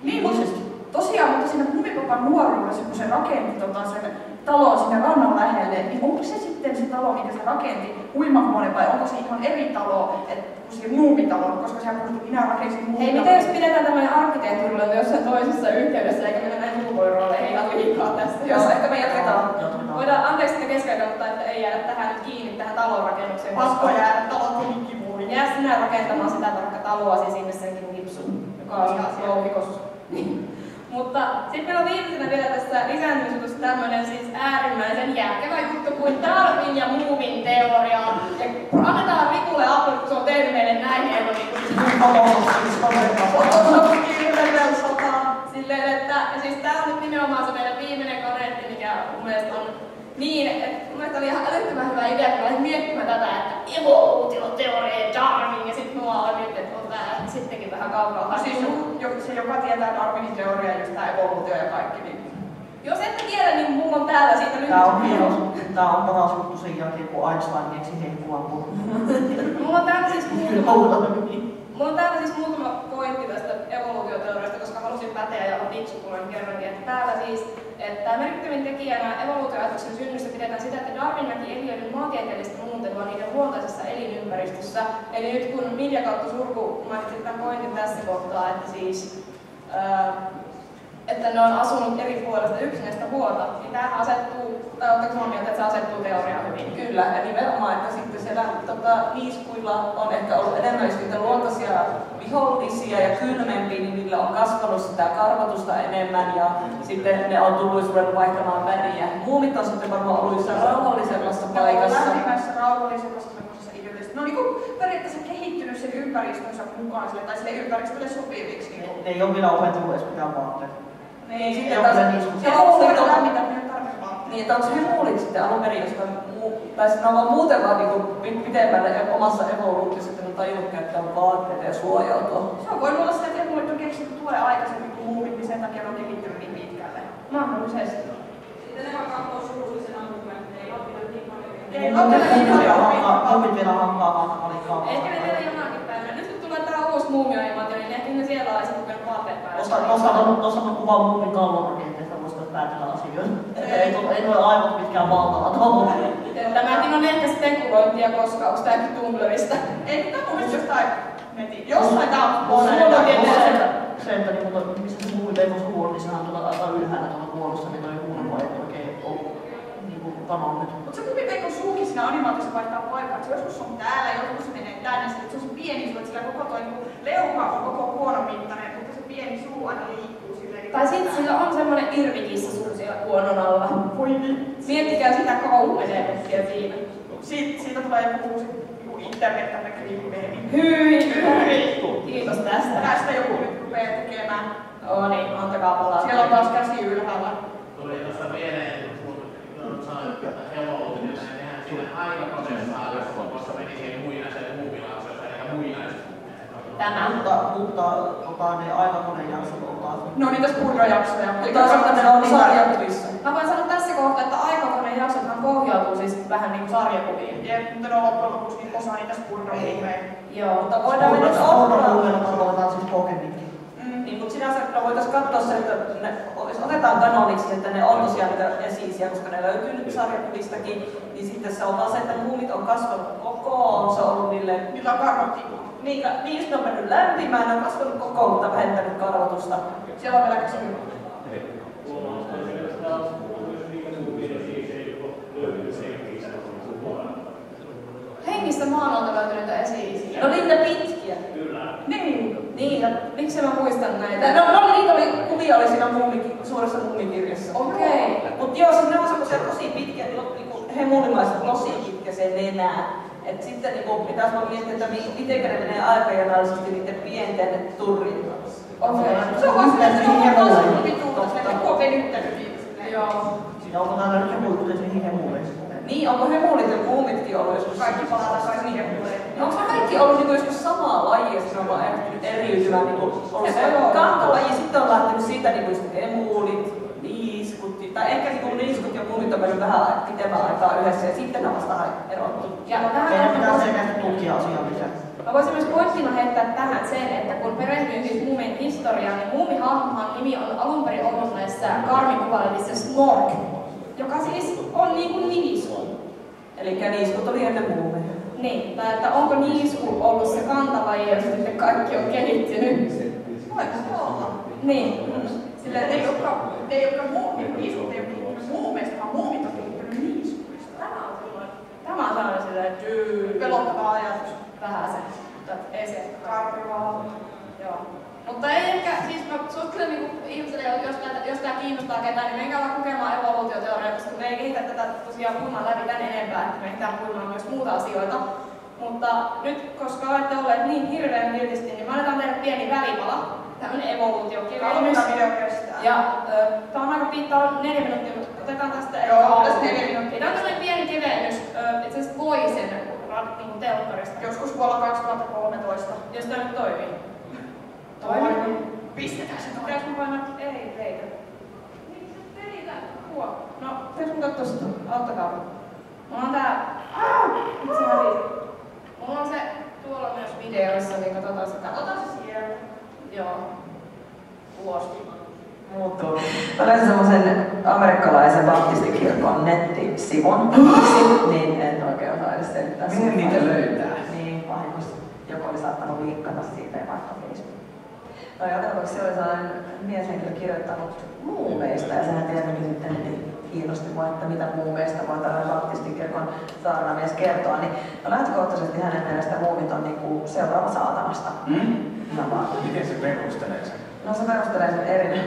niin, mutta tosiaan, mutta siinä muumipapan nuoruudessa, kun se rakenti sen talon sinne rannan lähelle, niin onko se sitten se talo, mikä se rakenti, uimahuone vai onko se ihan eri talo kuin se muumitalo, koska sehän puhuttiin, minä rakensin muumitalon. Hei, miten jos pidetään tämmöinen arkkitehtuurilla jossain toisessa yhteydessä, eikä mennä näin sukupuolirooleihin ihan liikaa tästä? Joo, ehkä me jatketaan. Voidaan, anteeksi sitä keskeytä, mutta että ei jäädä tähän nyt kiinni, tähän talonrakennukseen. Pakko jäädä talon kivuun. Jää sinä rakentamaan sitä vaikka taloasi sinne senkin nipsun, joka on ihan louhikossa. Mutta sitten meillä on viimeisenä vielä tässä lisääntymisjutussa tämmöinen siis äärimmäisen järkevä juttu kuin Darwin ja Moomin teoria. Ja annetaan Rikulle apuri, kun se on tehnyt meille näin hieno silleen, että siis tää on nyt nimenomaan se meidän viimeinen kaneetti, mikä mun mielestä on niin, että mun mielestä oli ihan älyttömän hyvä idea, kun olin miettimään tätä, että evoluutioteoria ja Darwin, ja sitten mulla on nyt, että on tää sittenkin vähän kaukaa. Siis se, joka tietää Darwinin teoriaa, just tää evoluutio ja kaikki, niin... Jos ette tiedä, niin mulla on täällä siitä nyt... Tää on paras juttu sen jälkeen, kun Einstein keksi heikkuvan Mulla on täällä siis muutama pointti tästä evoluutioteoriasta, koska halusin päteä ja on fiksu, kun olen kerrankin. Että täällä siis, että merkittävin tekijänä evoluutioajatuksen synnyssä pidetään sitä, että Darwin näki eliöiden maantieteellistä muuntelua niiden luontaisessa elinympäristössä. Eli nyt kun Minja kautta Surku mainitsit tämän pointin tässä kohtaa, että siis että ne on asunut eri puolesta yksinäistä vuotta, niin tämähän asettuu, tai oletteko samaa mieltä, että se asettuu teoriaan hyvin? Kyllä, ja nimenomaan, että sitten siellä niiskuilla on ehkä ollut enemmän niitä luontaisia vihollisia ja kylmempiä, niin niillä on kasvanut sitä karvatusta enemmän ja sitten ne on tullut vaihtamaan väriä. Muumit on sitten varmaan ollut jossain rauhallisemmassa paikassa. Lämpimässä, rauhallisemmassa, semmoisessa idyllistä. Ne on niin periaatteessa kehittynyt sen ympäristönsä mukaan sille, tai sille ympäristölle sopiviksi. Niin ne ei ole vielä opetellut edes mitään vaatteet. Niin, sitten taas se on voidaan lämmitä, mitä tarvitaan. Niin, että onko he muulit sitten alun perin jostain tai sitten on vaan muuten vaan niin pitemmälle omassa evoluutiossa, että ne on tajunnut käyttää vaatteita ja suojautua. Se on voinut olla sitä, että evoluutio on keksitty tulee aikaisemmin kuin muumit, niin sen takia on kehittynyt niin pitkälle. Mahdollisesti. Sitten ne vaan katsoo surullisena mukaan, että ei opita niin paljon. Ei opita niin paljon. Muumit vielä hankaa valikkaa. Ehkä ne vielä jonakin päivänä. Nyt kun tulee tää uusi muumioimaatio, niin ehkä ne siellä olisi lukenut vaatteet päällä. Tuossa on kuva muumin kallonrakenteesta, voisi päätellä asioita. Ei ole aivot mitkään valtavat ollut. Tämäkin on ehkä spekulointia, koska onko tääkin Tumblrista? Ei, tämä on mun mielestä jostain netin. Jossain tää on Se, että niin missä se muumipeikon suku on, niin sehän on tuolla aika ylhäällä tuolla kuolossa, niin toi kuulemma ei oikein ole niinku kanon nyt. Mutta se muumipeikon suukin siinä animaatiossa vaihtaa paikkaa. Se joskus on täällä, joskus se menee tänne, sitten se on se pieni suu, että sillä koko toi niinku leuka on koko kuonon mittainen, mutta se pieni suu aina liikkuu silleen. Tai sitten sillä on semmonen irvikissa suu siellä kuonon alla. Miettikää sitä kauhuelementtiä siinä. Siitä tulee joku uusi internet-tämmönen kriimimeemi. Hyi! Kiitos tästä. Tästä joku nyt rupeaa tekemään. Niin, antakaa palaa. Siellä on taas käsi ylhäällä. Tuli tuosta mieleen, kun sanoit, että evoluutio, niin eihän siinä aikakoneessa ole, koska meni siihen muinaiseen muumilauseen, eli muinaismuumeen. Tämä. Mutta ne aikakonejaksot on taas. No niitä spurrojaksoja. Toisaalta ne on sarjakuvissa. Mä voin sanoa tässä kohtaa, että aikakoneen jaksothan pohjautuu siis vähän niinku sarjakuviin. Jep, mutta ne on loppujen lopuksi niin osa niitä spurrohuumeja. Joo. Mutta voidaan mennä Spurrohuumeilla tarkoitetaan siis Pokemonkin. Niin, mutta sinänsä voitaisiin katsoa se, että ne otetaan kanoniksi, että ne on tosiaan niitä esiisiä, koska ne löytyy nyt sarjakuvistakin, niin sitten se on vaan se, että muumit on kasvanut kokoon, se on ollut niille... Niillä on karvottimaa. Niistä on mennyt lämpimään, ne on kasvanut kokoon, mutta vähentänyt karvotusta. Siellä on vielä käsi. Hengistä maailmalta löytyneitä esi-isiä. No niitä pitkiä. Niin, ja miksi mä muistan näitä? Niitä kuvia oli siinä suuressa muumikirjassa. Okei. Mutta joo, siis ne on semmoisia tosi pitkiä, niinku hemulimaiset tosi pitkä se nenä. Et sitten niinku pitäisi vaan miettiä, että miten ne menee aikajanallisesti niiden pienten turrien kanssa. Okei. Se on vaan sitä, että se on vaan vittuutta, se on venyttänyt niitä. Joo. Siinä onko täällä nyt hemulit niihin hemuleihin? Niin, onko hemulit ja muumitkin ollut joskus? Kaikki palataan kaikki hemuleihin. Onko kaikki ollut niinku joskus samaa lajia, se on vaan eriytyvä niinku ollut se kantalaji, sitten on lähtenyt siitä niinku emuulit, niiskut, tai ehkä niinku niiskut ja muumit on mennyt vähän pitemmän aikaa yhdessä ja sitten ne on vasta erottu. Ja Meidän pitää selkeästi tutkia asiaa lisää. mä voisin myös pointtina heittää tähän sen, että kun perehtyy siis muumin historiaan, niin muumihahmohan nimi on alun perin ollut näissä karmikuvalevissa Snork, joka siis on niinku niisku. Elikkä niiskut oli ennen muumeja. Niin, tai että onko niisku ollut se kantalaji, josta sitten kaikki on kehittynyt. Voiko se olla? Niin. Sillä ne, jotka niiskut ei ole kehittynyt muumeista, vaan muumit on kehittynyt niiskuista. Tämä on sellainen silleen Pelottava ajatus. vähän se, mutta ei se. Karpivaa. Joo. Mutta ei ehkä, siis mä suosittelen niinku ihmisille, jos tää kiinnostaa ketään, niin menkää vaan kokemaan evoluutioteoriaa, koska me ei kehitä tätä tosiaan puimaan läpi tän enempää, että me ehditään puimaan myös muuta asioita. Mutta nyt, koska olette olleet niin hirveän kiltisti, niin mä annetaan teille pieni välipala. Tämmönen evoluutiokevennys. Video kestää. Ja tää on aika pitää, on 4 minuuttia, mutta otetaan tästä Joo, tästä 4 minuuttia. Tää on tämmönen pieni kevennys, itse asiassa Voisen niinku telkkarista. Joskus vuonna 2013. Jos tää nyt toimii. Pistetään se Pitäis mä painaa? Ei, teitä. Miksi se teitä? No, pitäis mun katsoa sitä? Auttakaa. Mulla on tää... Miksi mä riitin? Mulla on se tuolla myös videoissa, niin katsotaan sitä. Ota se siellä. Joo. Ulos. Muuttuu. Mä löysin semmosen amerikkalaisen baptistikirkon nettisivun, niin en oikein osaa edes selittää. Miten niitä löytää? Niin, vahingossa. Joku oli saattanut liikkata siitä ja vaihtaa Facebook. No joka tapauksessa se oli sellainen mieshenkilö kirjoittanut muumeista ja sehän tietenkin sitten kiinnosti mua, että mitä muumeista voi tällainen baptistikirkon saarnamies kertoa. Niin, no lähtökohtaisesti hänen mielestä muumit on niinku seuraava saatanasta. Miten se perustelee sen? No se perustelee sen eri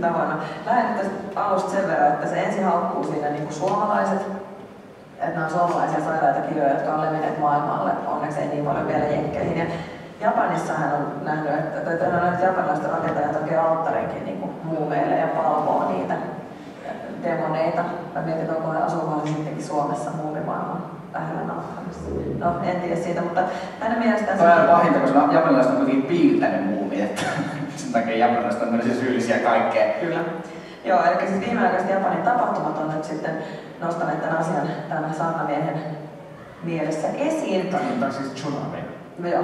tavoina. Lähden tästä alusta sen verran, että se ensin haukkuu siinä niinku suomalaiset, että nämä on suomalaisia sairaita kirjoja, jotka on levinneet maailmalle. Onneksi ei niin paljon vielä jenkkeihin. Ja Japanissa hän on nähnyt, että japanilaiset rakentajat oikein alttarinkin niin muumeille ja palvoo niitä demoneita. Mä mietin, onko ne asumaan sittenkin Suomessa muumimaailman lähellä Afganissa. No, en tiedä siitä, mutta hänen mielestään... Toi on pahinta, koska japanilaiset on kuitenkin piirtänyt muumia, että sen takia japanilaiset on tämmöisiä syyllisiä kaikkeen. Kyllä. Joo, eli siis viimeaikaiset Japanin tapahtumat on nyt sitten nostaneet tämän asian tämän saarnamiehen mielessä esiin. Tarkoittaa siis tsunami. Joo,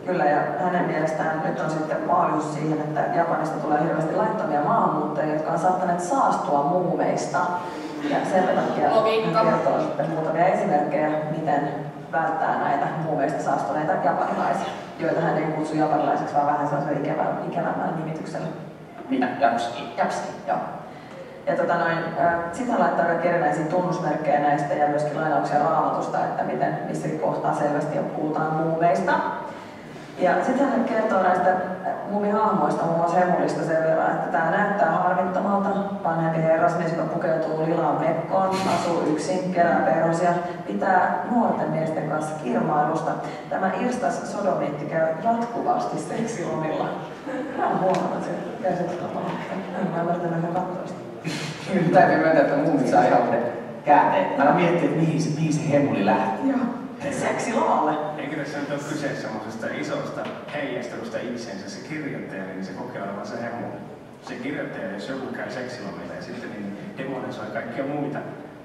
kyllä. Ja hänen mielestään nyt on sitten mahdollisuus siihen, että Japanista tulee hirveästi laittomia maahanmuuttajia, jotka on saattaneet saastua muumeista. Ja sen takia hän kertoo sitten muutamia esimerkkejä, miten välttää näitä muumeista saastuneita japanilaisia, joita hän ei kutsu japanilaisiksi, vaan vähän sellaisella ikevämmällä nimityksellä. Mitä? Jakski? Jakski, joo. Ja sitten hän laittaa kaikki erinäisiä tunnusmerkkejä näistä ja myöskin lainauksia Raamatusta, että miten missäkin kohtaa selvästi puhutaan muumeista. Ja sitten hän kertoo näistä muumihahmoista, muun muassa Hemulista sen verran, että tämä näyttää harvittomalta. Vanhempi herrasmies, joka pukeutuu lilaan mekkoon, asuu yksin, kerää perhosia, pitää nuorten miesten kanssa kirmailusta. Tämä irstas sodomiitti käy jatkuvasti seksilomilla. Mä oon huomannut, että se käsittää en mä ymmärtänyt ihan katsoa sitä. Nyt täytyy myöntää, että muumit saa ihan uuden käänteet. Aina miettii, että mihin se Hemuli lähti. Joo. Seksilomalle. Eikö tässä nyt ole kyse semmoisesta isosta heijastelusta itseensä? Se kirjoittaja, niin se kokee olevan se Hemuli. Se kirjoittaja, jos joku käy seksilomilla ja sitten niin demonisoi kaikkia muita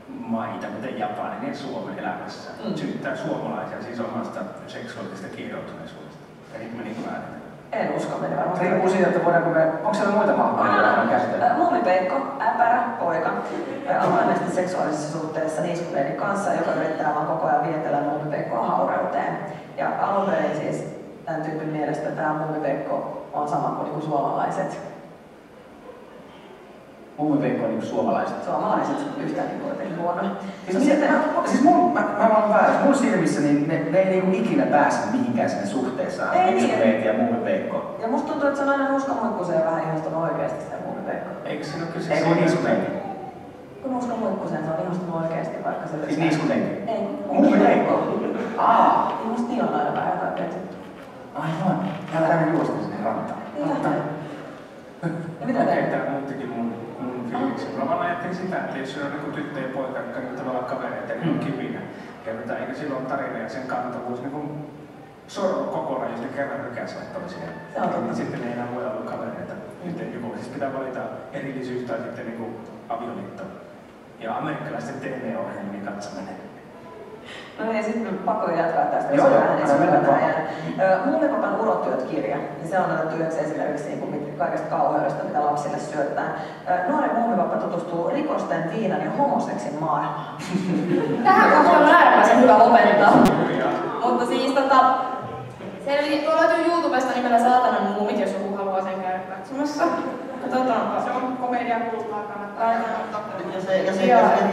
maita, kuten Japanin ja Suomen elämässä. Syyttää suomalaisia siis omasta seksuaalisesta kiehoutuneisuudesta. Eikö me niin väärin? En usko, meni varmasti. Riippuu siitä, että voidaanko me... Onko siellä muita hahmoja, joita on käsitellä? Muumipeikko, äpärä, poika. On ainaisesti seksuaalisessa suhteessa niiskuneiden kanssa, joka yrittää vaan koko ajan vietellä muumipeikkoa haureuteen. Ja alun perin siis tämän tyypin mielestä tämä muumipeikko on sama kuin suomalaiset. Muumipeikko on niin kuin suomalaiset? Suomalaiset, yhtä niin kuin huono. Siis mä olen väärässä. Mun silmissä niin ne ei niinku ikinä pääse mihinkään sinne suhteessaan. Niiskuneet ja muumipeikko. Ja musta tuntuu, että se on aina Nuuska Muikkuseen vähän ihastunut oikeasti sitä muumipeikkoa. Eikö siinä ole kyse? Ei kun niiskuneet. Kun Nuuska Muikkuseen se on ihastunut oikeasti, vaikka se... Siis niiskuneet? Ei. Muumipeikko? Ja musta niin on aina vähän jotain pettynyt. Aivan. Täällä käydään juosta sinne rantaan. Ja mitä teet? Tämä muuttikin mun fiiliksi. Mä vaan ajattelin sitä, että jos on niin tyttö ja poika, jotka on tavallaan kavereita, niin on kivinä. Kerrotaan, eikö silloin tarina ja sen kantavuus niin sorru kokonaan, jos ne kerran hykäsivät toisiaan. Sitten ne ei enää voi olla kavereita. Nyt joku siis pitää valita erillisyys tai sitten niin avioliitto. Ja amerikkalaisten TV-ohjelmien katsominen. No niin, sitten pakko jatkaa tästä. Joo, mennään vaan. Muumipapan urotyöt-kirja, niin se on otettu yksi esimerkiksi niin kaikesta kauheudesta, mitä lapsille syötetään. Nuori muumipappa tutustuu rikosten, viinan ja homoseksin maailmaan. Tähän kohtaan on äärimmäisen hyvä lopettaa. Mutta siis tuo löytyy YouTubesta nimellä Saatanan muumit, jos joku haluaa sen käydä katsomassa. Katsotaanpa. Se on komedia kultaa kannattaa.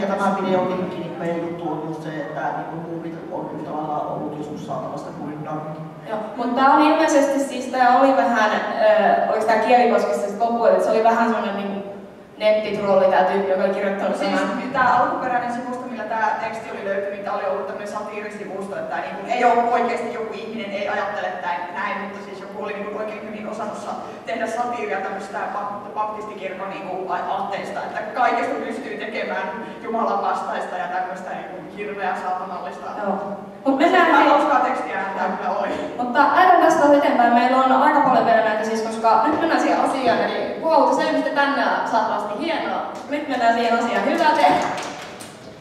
Ja tämä videolinkki, niin meidän juttu on just se, että muumit on yhtä lailla ollut joskus saatavasta kuin Dark. Joo, mutta tää on ilmeisesti siis tää oli vähän, oliko tää Kielikoskessa sitten loppuun, että se oli vähän semmonen niinku nettitrolli tää tyyppi, joka oli kirjoittanut siis tää alkuperäinen sivusto, millä tää teksti oli löytynyt, tää oli ollut tämmönen satiirisivusto, että niinku ei ollut oikeesti joku ihminen, ei ajattele näin, mutta siis joku oli niinku oikein hyvin osannut tehdä satiiria tämmöstä baptistikirkon niinku aatteista, että kaikesta pystyy tekemään Jumalan vastaista ja tämmöstä niinku hirveä saatanallista. Joo. Mut mennään hauskaa tekstiä tää kyllä oli. Mutta lähdetään tästä eteenpäin. Meillä on aika paljon vielä näitä siis, koska nyt mennään siihen asiaan, eli wow, te selvitte tänään saatavasti hienoa. Nyt mennään siihen asiaan. Hyvä te.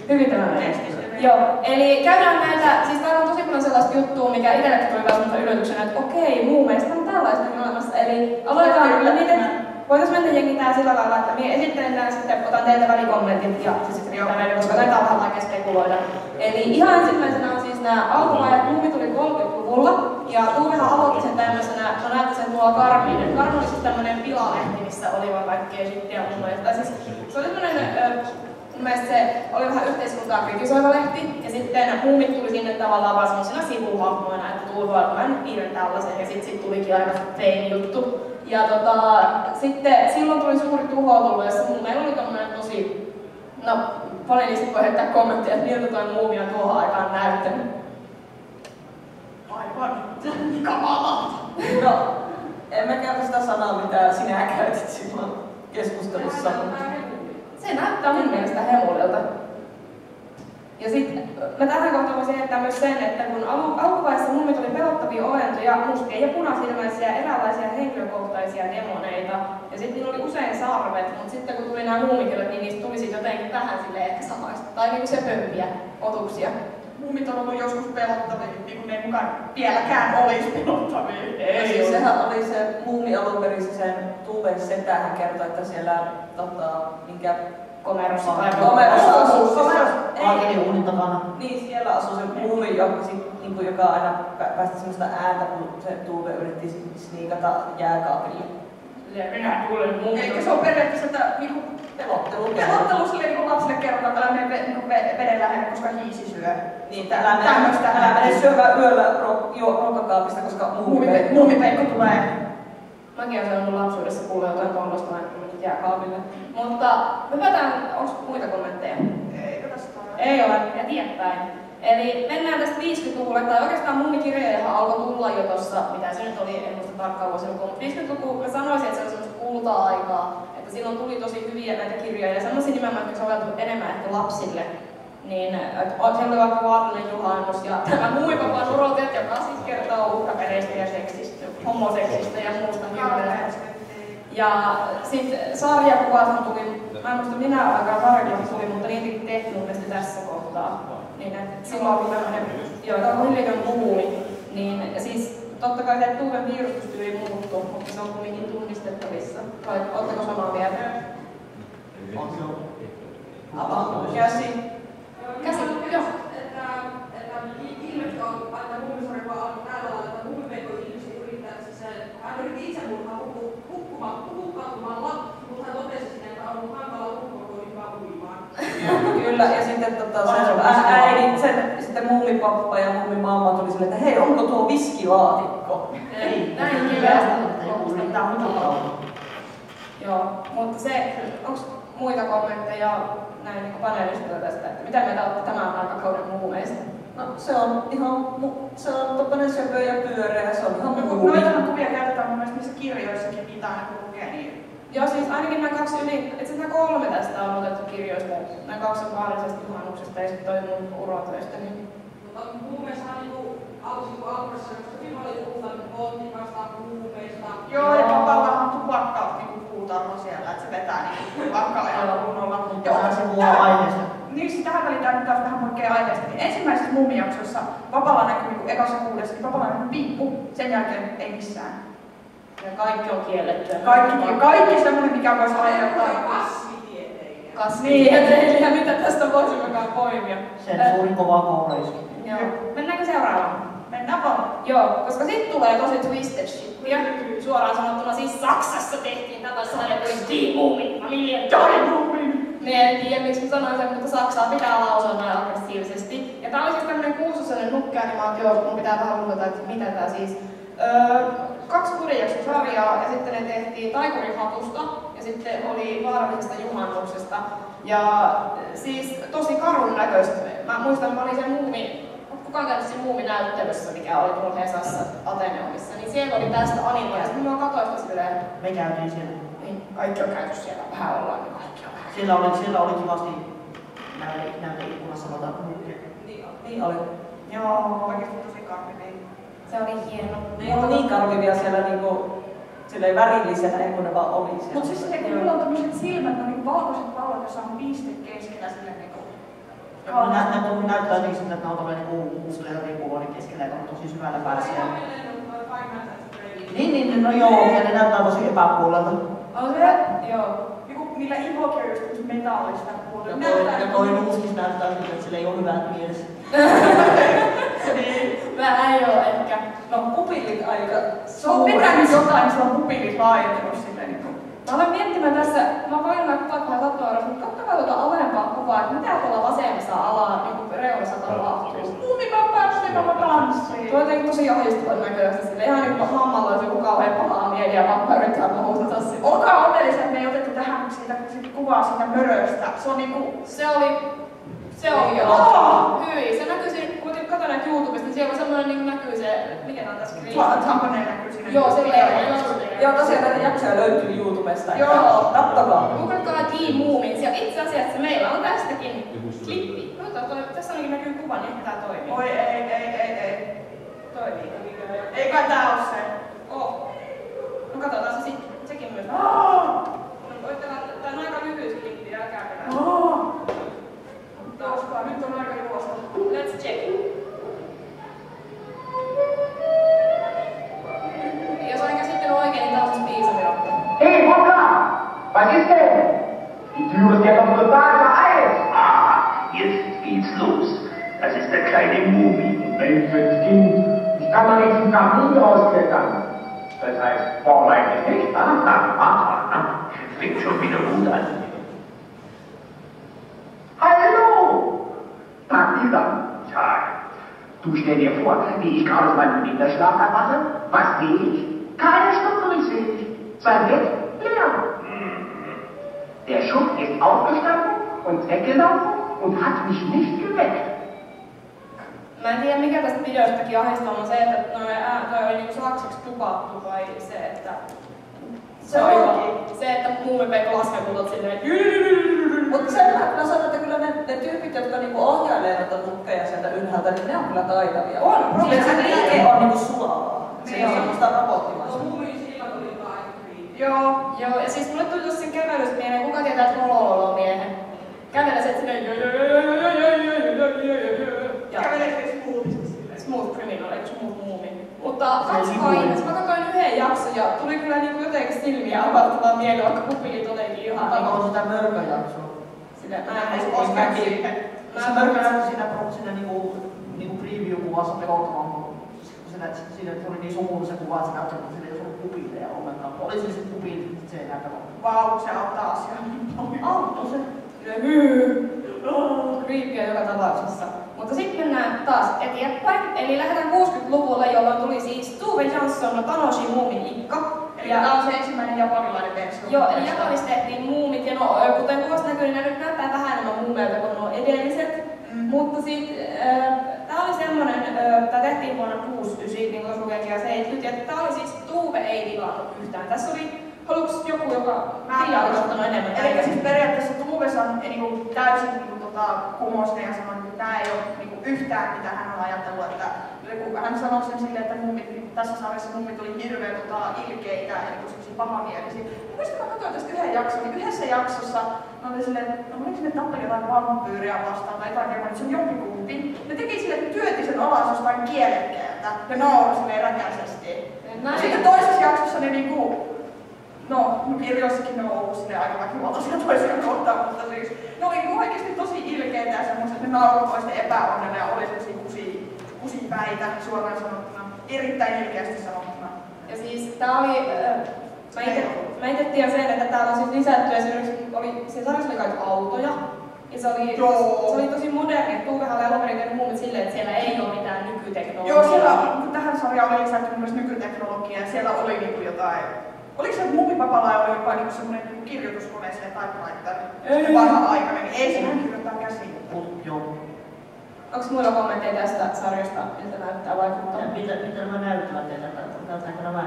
Hyvin tämä menee. Joo, eli käydään näitä, siis täällä on tosi paljon sellaista juttua, mikä itsellekin tuli vähän semmoista yllätyksenä, että okei, muumeista on tällaistakin olemassa. Eli aloitetaan niitä. Voitaisiin mennä jengi tää sillä lailla, että minä esittelen tää sitten, otan teiltä välikommentit ja sitten riittää, koska näitä on vähän vaikea spekuloida. Eli ihan ensimmäisenä on siis nämä alkuvaiheet, muumi tuli 30-luvulla ja Tuuvehan aloitti sen tämmöisenä, mä näytin sen tuolla Karminen. Karmi oli siis tämmönen pilalehti, missä oli vaan kaikkea shittiä muumeista. Siis se oli tämmönen, mun mielestä se oli vähän yhteiskuntaa kritisoiva lehti ja sitten muumit tuli sinne tavallaan vaan semmosina sivuhahmoina, että Tuuvealla mä nyt piirrän tällaisen ja sit tulikin aika fein juttu. Ja sitten silloin tuli suuri tuho tullut, jossa meillä oli tommonen tosi, panelistit voi heittää kommentteja, että miltä toi muumi on tuohon aikaan näyttänyt. Aivan, se on niin kamalaa. No, en mä käytä sitä sanaa, mitä sinä käytit silloin keskustelussa. Se näyttää mun mielestä hemulilta. Ja sitten mä tähän kohtaan voisin heittää myös sen, että kun alkuvaiheessa mummit oli pelottavia olentoja, mustia ja punasilmäisiä, eräänlaisia henkilökohtaisia demoneita. Ja sitten niillä oli usein sarvet, mutta sitten kun tuli nämä muumikirjat, niin niistä tuli jotenkin vähän silleen ehkä samaista. Tai niinku sepömpiä otuksia. Muumit on ollut joskus pelottavia, niin kuin ne ei mukaan vieläkään olisi pelottavia. Ei, siis sehän oli se muumi alun perin sen Tuuven setä, hän kertoi, että siellä minkä komerossa asuu. Aakenin takana. Niin, siellä asuu se muumi, joka aina päästi semmoista ääntä, kun se Tuuve yritti sniikata jääkaapille. minä tulen muuten. Eikä se on periaatteessa, että niinku pelottelu silleen niinku lapsille kerrotaan, että älä mene niinku veden lähelle, koska hiisi syö. Niin, älä mene syömään yöllä ruokakaapista, koska muumipeikko tulee. Mäkin olen sanonut lapsuudessa kuulla jotain tollaista aina, kun menit jääkaapille. Mutta hypätään, onko muita kommentteja? Ei ole, eteenpäin. Eli mennään tästä 50-luvulle, tai oikeastaan mummikirjojahan alkoi tulla jo tuossa, mitä se nyt oli, en muista tarkkaan vuosilukua, mutta 50-luku mä sanoisin, että se on semmoista kulta-aikaa, että silloin tuli tosi hyviä näitä kirjoja, ja semmoisia nimenomaan, jotka soveltuivat enemmän ehkä lapsille. Niin, siellä oli vaikka Vaarallinen juhannus ja tämä Muumipappan urotet, joka siis kertoo uhkapereistä ja seksistä, homoseksistä ja muusta hirveästä. Ja sitten sarjakuvathan tuli, mä en muista minä aikaan sarjakuvat tuli, mutta niitäkin tehtiin mun mielestä tässä kohtaa. Niin, silloin oli tämmöinen, joka on hiljainen muumi, niin siis totta kai se Tuven piirustustyyli muuttuu, mutta se on kuitenkin tunnistettavissa. Vai ootteko samaa mieltä? Käsi. Joo. Että ilmeisesti on aina muumisarjaa alkoi tällä lailla, että muumipeikko ilmeisesti yrittää, hän yritti itsemurhaa hukkaantumalla, mutta hän totesi sinne, että on hankala hukkua, kun oli hyvä uimaan. Kyllä, ja sitten äidin, sitten mummipappa ja mummimamma tuli silleen, että hei, onko tuo viskilaatikko? Ei, näin kivestä. Joo, mutta se, onko muita kommentteja näin niin paneelistilta tästä, että mitä mieltä olette tämän aikakauden muumeista? No se on ihan, se on toppainen söpö ja pyöreä, se on ihan muumi. Noitahan kuvia käytetään mun mielestä niissä kirjoissakin, mitä aina lukee, niin... Joo, siis ainakin nämä kaksi itse nämä 3 tästä on otettu kirjoista, nämä 2 on Vaarallisesta juhannuksesta ja sitten toi mun urotöistä. Niin... Mutta mun mielestä alkuperäisessä hyvin paljon puhutaan politiikasta, muumeista. Joo, ja papallahan tupakka niinku puutarha siellä, että se vetää niinku tupakkaajalla kunnolla. Mutta onhan se mua aiheesta. Niin, siis tähän väliin tämä taas vähän poikkeaa aiheesta. Niin ensimmäisessä mummijaksossa papalla näkyy niinku ekassa 6, niin papalla näkyy piippu, sen jälkeen ei missään. Ja kaikki on kielletty. Kaikki semmoinen, mikä voisi aiheuttaa. Kasvitieteilijä, mitä tästä voisimmekaan poimia. Sen suuri kova kouraisku. Joo. Mennäänkö seuraavaan? Mennään vaan. Joo, koska sitten tulee tosi twisted shittiä. Suoraan sanottuna siis Saksassa tehtiin tätä sarjaa Die Moomin Familie. Die Moomin! En tiedä miksi mä sanoin sen, mutta Saksaa pitää lausua näin aggressiivisesti. Ja tää oli siis tämmönen 6-osainen nukkeanimaatio, mun pitää vähän lukata, että mitä tää siis. 2 jakson sarjaa ja sitten ne tehtiin Taikurin hatusta ja sitten oli Vaarallisesta juhannuksesta. Ja siis tosi karun näköistä. Mä muistan, mä olin sen kukaan käynyt siinä muuminäyttelyssä, mikä oli tuolla Hesassa Ateneumissa, niin siellä oli tästä animoja. Ja sitten mä katsoin sitä silleen... Me käytiin siellä. Niin, kaikki on käyty siellä. Vähän ollaan, niin kaikki on vähän. Siellä oli kivasti näyteikkunassa noita muukkia. Niin oli. Joo, oikeesti tosi karmivia. Se oli hieno. Ne on niin karmivia siellä niinku... Silleen värillisenä, kun ne vaan oli siellä. Mut siis se, kun mulla on tämmöiset silmät, ne on niinku valkoiset pallot, jossa on piste keskellä silleen niinku... Näyttää jotenkin siltä, että ne on tommoinen niinku mustelja riippuvuoden keskellä, joka on tosi syvällä päässä. Niin, no joo, ja ne näyttää tosi epäpuolelta. On se? Joo. Niillä ihokin on just metallista puolella. Ja toi nuuskis näyttää siltä, että sillä ei oo hyvät mielessä. Vähän ei oo ehkä. No pupillit aika se on vetänyt jotain, niin se on pupillit laajentunut silleen niinku. Mä aloin miettimään tässä, mä voin katsoa tatuoida, mutta katsokaa tuota alempaa kuvaa, että mitä tuolla vasemmassa alaa niin reunassa tapahtuu. Muumipappa tanssii. Tuo on jotenkin tosi ahdistavan näköistä sille. Ihan niin kuin hammalla olisi joku kauhean pahaa mieli ja pappa yrittää puhuttaa sitä. Olkaa onnellisia, että me ei otettu tähän siitä kuvaa siitä möröstä. Se on niinku... Se oli joo. Hyi. Se näkyy siinä, kun katsoin näitä YouTubesta, niin siellä on semmoinen niin näkyy se, mikä tää on tässä kriisissä. Tamponeen näkyy siinä. Joo, silleen. Joo, tosiaan näitä jaksoja löytyy YouTubesta. Joo. Kattokaa. Googletkaa Die Moomin. Ja itse asiassa meillä on tästäkin klippi. Tässä ainakin näkyy kuva, niin ehkä tää toimii. Oi ei. Toimii. Ei kai tää oo se. Oh. No katsotaan se sitten. Sekin myös. Tää on aika lyhyt se klippi, älkää mennä. Jouskaa, nyt on aika juosta. Let's check. Jos olen käsittänyt oikein, niin tää on siis biisavirotto. Hey, what's up? Was ist denn? Die Tür ist ja doch total vereilt. Jetzt geht's los. Das ist der kleine Mumi. Mensch, Kind, ich kann doch nicht zum Kamin rausklettern. Das heißt, vorbereitet nicht? Fängt schon wieder gut an. Hallo! Tag, Lisa. Tag. Du stell dir vor, wie ich gerade aus meinem Winterschlaf erwache. Was sehe ich? Keine Schnuppe sehe ich. Sein Bett leer. Der Schuft ist aufgestanden und weggelaufen und hat mich nicht geweckt. Mä en tiedä mikä tästä videostakin ahdistaa on se, että toi oli niinku saksaksi tupattu vai se, että se, että Muumipekko laskee multa silleen. Mutta sen mä sanon, että kyllä ne tyypit, jotka niinku ohjailee noita nukkeja sieltä ylhäältä, niin ne on kyllä taitavia. On, sillä se liike on niinku sulavaa. Se ei ole semmoista robottimaista. Joo, ja siis mulle tuli tossa sen kävelystä mieleen, kuka tietää Holololo-miehen. Kävelee se silleen Kävelee Smooth Criminal, eikö Smooth Muumi? Mutta mä katsoin yhden jakson ja tuli kyllä niinku jotenkin silmiä avartavaa mieleen, vaikka pupilit jotenkin ihan Tämä on sitä mörköjaksoa. Silleen, mä en edes koskaan siihen. Se mörköjakso siinä niinku preview-kuvassa pelottavan, kun siinä tuli niin sumuun se kuva, että se näyttää, että siinä ei ollut pupileja ollenkaan. Oli se pupilit, mutta se ei näytä ollenkaan. Vau, se auttaa asiaa niin paljon. Auttoi se. Creepyä joka tapauksessa. Mutta sitten mennään taas eteenpäin. Eli lähdetään 60-luvulle, jolloin tuli siis Tove Jansson Tanoshi Muumin-ikka. Eli tämä on se ensimmäinen japanilainen versio. Joo, eli Japanissa tehtiin muumit, ja no, kuten kuvasta näkyy, niin ne nyt näyttää vähän enemmän muumeilta kuin nuo edelliset. Mutta sitten tää oli semmonen, tää tehtiin vuonna 69, niin kuin lukenkin, ja 70, ja tää oli siis Tove ei tilannut yhtään. Tässä oli, haluuks joku, joka Pia olisi ottanut enemmän? Eli siis periaatteessa Tovesan niin täysin kumosi ja sanoi, että tämä ei ole niin yhtään mitä hän on ajatellut. Että, kun hän sanoi sen silleen, että tässä sarjassa mummit oli hirveän ilkeitä ja niin pahamielisiä. Muistan, mä katsoin tästä yhden jakson, niin yhdessä jaksossa mä olin silleen, että oliko ne tappeli jotain vampyyriä vastaan tai jotain, että se on jompikumpi. Ne teki silleen, että työti sen alas jostain kielekkeeltä ja nauroi silleen räkäisesti. Sitten toisessa jaksossa ne niinku, no kirjoissakin ne on ollut silleen aika väkivaltaisia toisia kohtaan, mutta siis ne oli oikeesti tosi ilkeitä ja semmoiset, että ne nauroi toisten epäonnelle ja oli sellaisia kusipäitä suoraan sanottuna. Erittäin ilkeästi sanottuna. Ja siis tää oli, mä itse tiedän sen, että täällä on siis lisätty esimerkiksi, siinä sarjassa oli kaikki autoja. Ja se oli tosi moderni, että Tuvehan oli alun perin tehnyt muumit silleen, että siellä ei ole mitään nykyteknologiaa. Joo, siellä tähän sarjaan oli lisätty myös nykyteknologiaa ja siellä oli niinku jotain. Oliko se, että Mummipapalla oli jopa niinku semmoinen kirjoituskone siellä typewriter? Vanha-aikainen, niin ei sinähän kirjoittaa käsiin. Joo. Onko muilla kommentteja tästä sarjasta, miltä näyttää vaikuttaa? Miten nämä näyttävät teitä? Näyttääkö nämä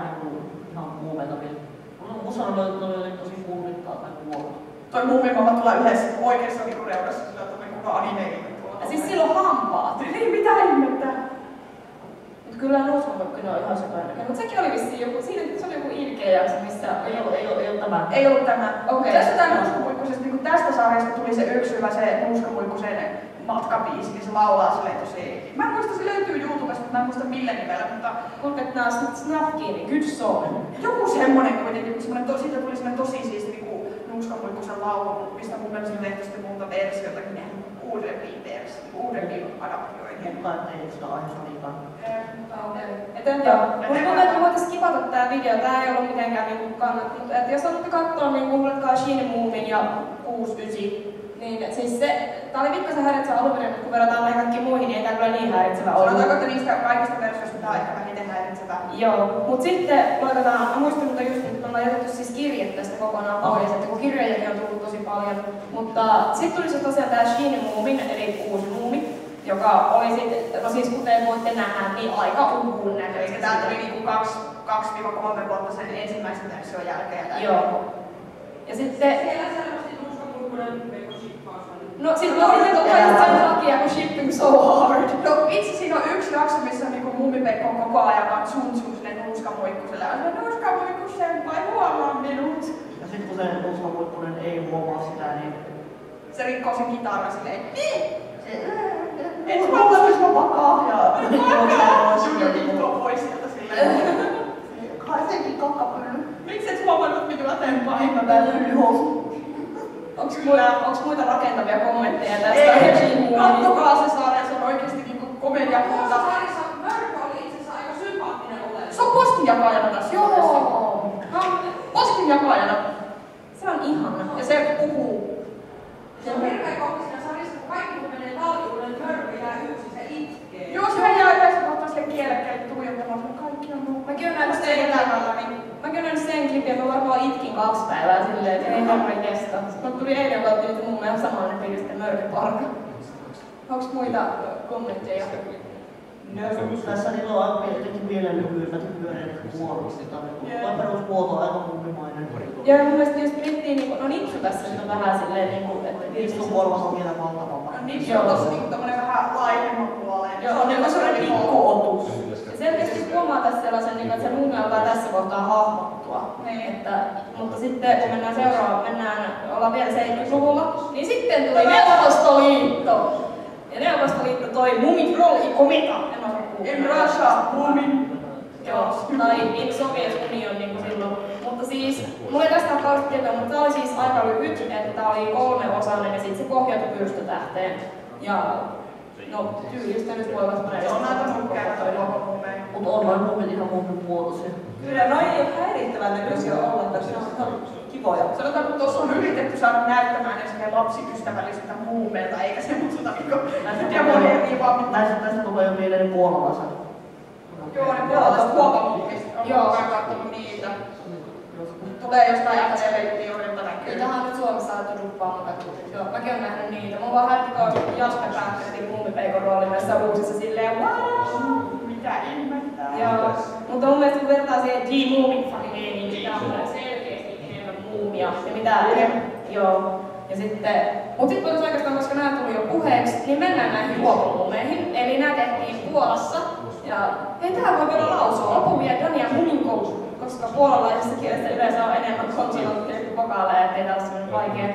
ihan muumetavia? Musta ne oli tosi kuulittaa tai kuolla. Toi Mummipapa tulee yhdessä oikeassa reunassa, sillä on kuva anime-ilme tuolla. Ja siis sillä on hampaat. Niin, mitä ihmettä? Mut kyllä Nuusmamokkina on ihan sellainen. Mut sekin oli vissiin joku, se oli joku ilkeä jakso, missä ei ollut tämä. Ei ollut tämä. Okei. Tästä tää Nuuskamuikkusesta, niin tästä sarjasta tuli se yksi hyvä se Nuuskamuikkusen matkabiisi, niin se laulaa silleen tosi. Mä en muista, se löytyy YouTubesta, mutta mä en muista millä nimellä, mutta kuulkaa nää Snapkini, Good Song. Joku semmonen kuitenkin, siitä tuli semmonen tosi siisti niinku Nuuskamuikkusen laulu, mistä mun mielestä on tehty sitten monta versiotakin, ne uudemmin adaptioihin. Mutta ei sitä aiheesta liikaa. Mutta tuntuu, että me voitais skipata tää video, tää ei ollut mitenkään niinku kannattu, mutta jos haluatte katsoa niin kuuletkaa Shine Moomin ja 69, niin siis tää oli pikkasen häiritsevä alunperin, kun verrataan näihin kaikkiin muihin, niin ei tää kyllä niin häiritsevä ollut. Sanotaanko, että niistä kaikista versioista tää on ehkä vähiten häiritsevää? Joo, mut sitten laitetaan, mä muistin, mutta just nyt me ollaan jätetty siis kirje tästä kokonaan pois, että kun kirjojakin on tullut tosi paljon. Mutta sitten tuli se tosiaan tää Shine Moomin, eli uusi muumi, joka oli sitten, no siis kuten voitte nähdä, niin aika uhun näköistä. Eli tää tuli niinku 2-3 vuotta sen ensimmäisen version jälkeen. Joo. Ja sitten siellä selvästi Nuuskamuikkunen shippaus. No sit me odotetaan sen takia, kun shipping so hard. No itse siinä on yksi jakso, missä niinku Mummipekko on koko ajan vaan tsuntsuu sinne Nuuskamuikkuselle. Ja se Nuuskamuikkusen vai huomaa minut. Ja sit kun se Nuuskamuikkunen ei huomaa sitä, niin se rikkoo sen kitaran silleen. Et huomaa, että mä vakaa ja rikkoo pois sieltä silleen. Kai senkin kakkapylly. Miksi et huomannut minua tempaa? Mä päätyin yhousuun. Onks muita rakentavia kommentteja tästä? Ei, kattokaa se sarja, se on oikeesti niinku komedia. Tuossa sarjassa Mörkö oli itse asiassa aika sympaattinen oleellinen. Se on postinjakajana tässä. Joo, jakajana. Se on ihana. Ja se puhuu. Se on hirveä kohta siinä sarjassa, kun kaikki kun menee talviuuden mörky jää yksin, se itkee. Joo, se jää yhdessä kohtaa sille kielekkeelle tuijottamaan, että kaikki on muu. Mäkin on nähnyt sen klipin, että mä varmaan itkin 2 päivää silleen, että ei varmaan kestä. Mut tuli eilen kautta nyt mun mielestä samanlainen fiilis, että mörköparka. Onks muita kommentteja? No, tässä niillä on aika jotenkin vielä lyhyemmät pyöreät kuolut. Tuo perusmuoto on aika mummimainen. Joo, mun mielestä just miettii, niin no Nipsu tässä nyt on vähän silleen, että Nipsun kolmas on vielä valtavampi. Nipsu on tossa niinku tommonen vähän laajemman puoleen. Joo, on niinku sellainen pikkuotus. Ja selkeästi huomaa tässä sellaisen, että se mummi alkaa tässä kohtaa hahmottua. Mutta sitten kun ollaan vielä 70-luvulla, niin sitten tuli Neuvostoliitto. Ja Neuvostoliitto toi Mummy-trolli kometa. In Russia, Mummy. Joo, tai in Soviet Union niin kuin silloin. Mutta siis, mulla ei tästä ole kauheasti tietoa, mutta tää oli siis aika lyhyt, että tää oli 3-osainen ja sit se pohjautui pyrstötähteen. Ja no, tyylistä nyt voi olla se on aika nukkeena toi logomumeja. Mut on noin mummit ihan mummin muotoisia. Kyllä, noi ei ole häirittävän näköisiä ollenkaan, se on ihan kivoja. Sanotaan, kun tuossa on yritetty saada näyttämään esimerkiksi lapsiystävällisiltä muumeilta, eikä semmoiselta niinku demonien riivaa. Tästä tulee jo mieleen puolalaiset. Joo, ne puolalaiset huopamummista. Joo, mä kattonut niitä. Tulee jostain televisioilta näkyy. Niitähän on nyt Suomessa alettu duppaamaan katsoa. Joo, mäkin oon nähnyt niitä. Mun vaan hätti, kun Jasper päätti Mummipeikon roolin näissä uusissa silleen wow! Mitä ihmettä? Joo, mutta mun mielestä kun vertaa siihen D-Movie-familiin, niin tää on selkeästi enemmän muumia. Ja mitä joo. Ja sitten, mut sit oikeastaan, koska nää tuli jo puheeksi, niin mennään näihin huopamuumeihin. Eli nää tehtiin Puolassa. Ja hei, tää voi vielä lausua. Lopuvia Dania Muminkoulu, koska puolalaisessa kielessä yleensä on enemmän konsonantteja kuin vokaaleja, ettei tää ole semmoinen vaikea.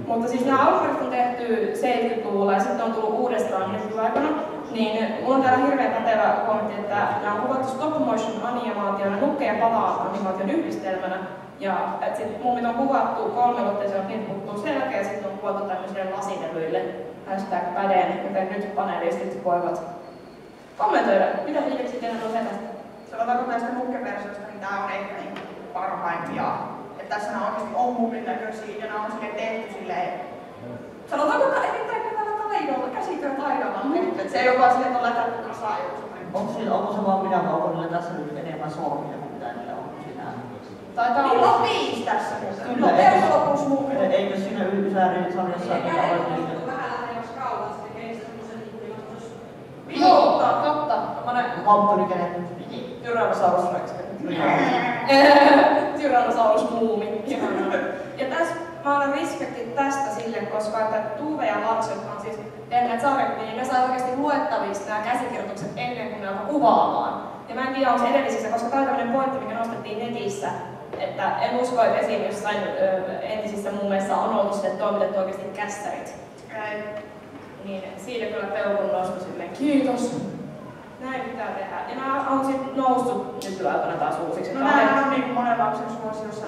Mutta siis nämä alkuperäiset on tehty 70-luvulla ja sitten on tullut uudestaan nykyaikana. Niin mulla on täällä hirveän pätevä kommentti, että nämä on kuvattu stop motion animaationa, nukke- ja pala-animaation yhdistelmänä. Ja että sit mummit on kuvattu 3-otteisella, niin puuttuu selkeä ja sitten on kuvattu tämmöisille lasilevyille. #päden, joten nyt panelistit voivat kommentoida. Mitä fiiliksi teillä on tästä? Sanotaanko näistä nukkeversioista, niin tää on ehkä niin parhaimpia. Että tässä nämä oikeasti on mummin näköisiä ja nämä on silleen tehty silleen. Sanotaanko, että erittäin hyvällä taidolla, käsityötaidolla on tehty. Että se ei ole vaan silleen, että on lätätty kasaan joku. Onko se vaan minä, vai onko niillä tässä nyt enemmän sormia kuin mitä niillä on siinä? Taitaa olla 5 tässä. Kyllä, peruslopuus mummi. Eikö siinä sarjassa ole niitä? Vähän lähemmäs kauas, se tekee semmosen Joo, totta. Vampyrikenet. Tyrannosaurus Rex. Tyrannosaurus muumi. Ja tässä mä annan respektit tästä sille, koska että Tuve ja Lars, jotka on siis tehneet sarjakuvia, niin ne sai oikeasti luettaviksi nämä käsikirjoitukset ennen kuin ne alkoi kuvaamaan. Ja mä en tiedä, onko se edellisissä, koska tämä on tämmöinen pointti, mikä nostettiin netissä. Että en usko, että esim. Jossain entisissä mummeissa on ollut sitten toimitettu oikeasti kässärit. Niin siitä kyllä peukun nosto silleen, kiitos. Näin pitää tehdä. Ja nämä on sitten noussut nykyaikana taas uusiksi. No nämä on niinku monen lapsen suosiossa.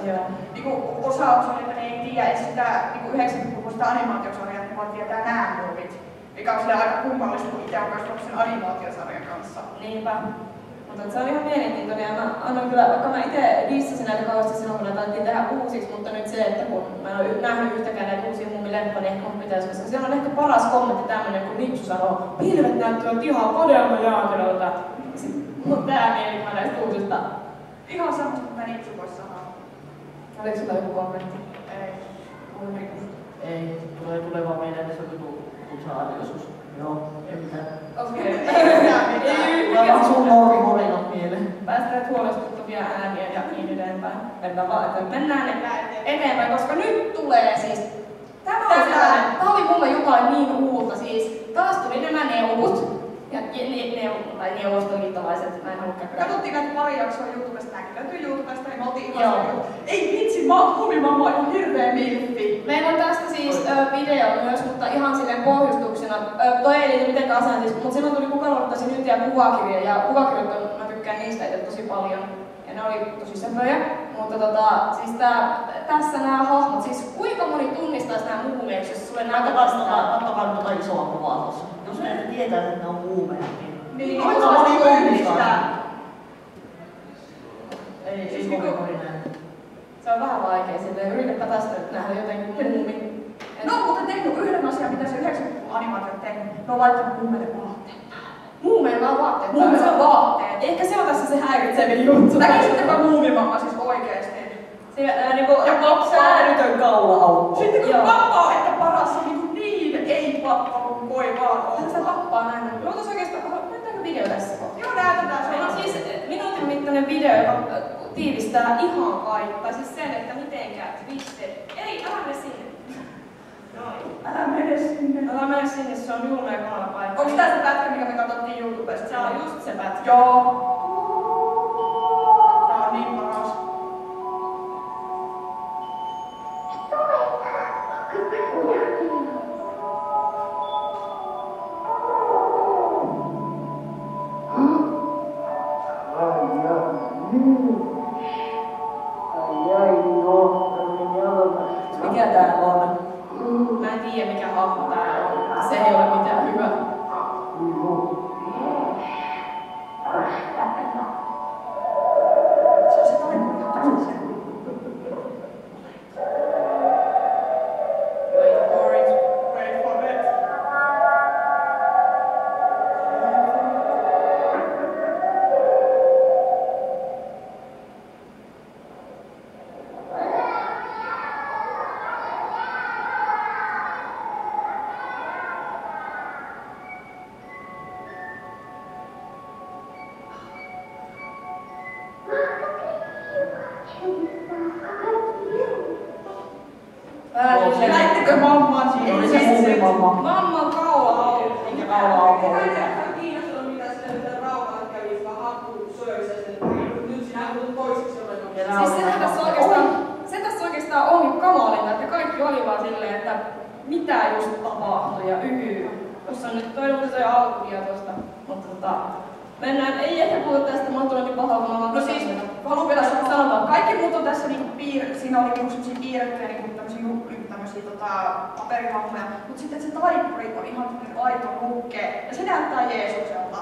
Niinku osa on, että ne ei tiedä edes sitä niinku 90-luvusta animaatiosarjaa, ne vaan tietää nämä muovit. Mikä on sille aika kummallista, kun itse on kasvanut sen animaatiosarjan kanssa. Niinpä. Mutta se on ihan mielenkiintoinen ja mä annan kyllä, vaikka mä itse dissasin näitä kauheasti silloin, kun näitä alettiin tehdä uusiksi, mutta nyt se, että kun mä en ole nähnyt yhtäkään näitä uusia mummilemppia, niin ehkä mun pitäisi, koska siellä on ehkä paras kommentti tämmönen, kun Nipsu sanoo, pilvet näyttävät ihan kodella jaakelolta. Mut tää mielikuva näistä uusista. Ihan semmoista, mitä Nipsu voisi sanoa. Oliko sulla joku kommentti? Ei, tulee vaan mieleen, että se on saa joskus. Joo, ei mitään. Okei. Tulee vaan sun morinat mieleen. Päästään huolestuttavia ääniä ja niin edespäin. Mennään eteenpäin, koska nyt tulee siis... Tää oli mulle jotain niin uutta siis. Taas tuli nämä neuvot. Ja neuvostoliittolaiset, mä en halua käydä. Katsottiin näitä pari jaksoa YouTubesta, nämäkin löytyy YouTubesta, niin me oltiin ihan ei vitsi, Mumimamma on ihan hirveä milfi. Meillä on tästä siis video myös, mutta ihan silleen pohjustuksena. Toi ei liity mitenkään asiaan, siis, mutta silloin tuli Kukaluottasi nyt ja kuvakirja, ja kuvakirjat on, mä tykkään niistä itse tosi paljon. Ja ne oli tosi söpöjä, mutta siis tässä nämä hahmot, siis kuinka moni tunnistaisi nämä muumeiksi, jos sulle näytetään Katsotaan tuota isoa kuvaa tuossa. Jos ne tietää, että ne on muumeja, niin kuinka moni tunnistaa? Ei kovin näin. Se on vähän vaikea silleen, yritäpä tästä nyt nähdä jotenkin muummin. No, mutta tehnyt yhden asian, mitä se 90-luvun animaatiot tehnyt. Ne on laittanut muumeille vaatteet. Muumeilla on vaatteet. Muumeilla on vaatteet. Ehkä se on tässä se häiritsevin juttu. Näkisittekö muumimamma siis oikeesti? Niinku säädytön kaula-aukko. Sitten kun pappa on ehkä paras, niin ei pappa, kun voi vaan olla. Se tappaa näin. Me oltais oikeastaan, näyttääkö video tässä kohtaa? Joo, näytetään. Se on siis minuutin mittainen video, joka tiivistää ihan kaikki. Tai siis sen, että mitenkä twiste. Ei, älä mene sinne. Älä mene sinne. Älä mene sinne, se on julmea kamalapaikka. Onks tää se pätkä, mikä me katsottiin YouTubesta? Se on just se pätkä. Joo. Tää on niin paras. Mikä tää on? Mä en tiedä mikä hahmo tää on. Se ei ole mitään hyvää. Se on se taikuri. Wait for it. Näittekö mamman siinä? Oli se muumimamma. Mamman kaula-aukko. Mikä kaula-aukko oli? Mä kiinnostunut mitä sitä rauhaa kävi, vaan hakkuun söisi sen. Nyt sinä on toiseksi jollain. Siis se tässä oikeastaan onkin kamalinta, että kaikki oli vaan silleen, että mitä just tapahtui ja Tuossa on nyt toi alkuja tosta, mutta mennään, ei ehkä puhu tästä, mä oon tullut niin pahaa, kun mä oon No siis, haluan vielä sanoa, kaikki muut on tässä niinku siinä oli niinku semmosia piirrettyjä niinku tämmösiä paperihahmoja, mut sitten se taikuri on ihan aito nukke, ja se näyttää Jeesukselta.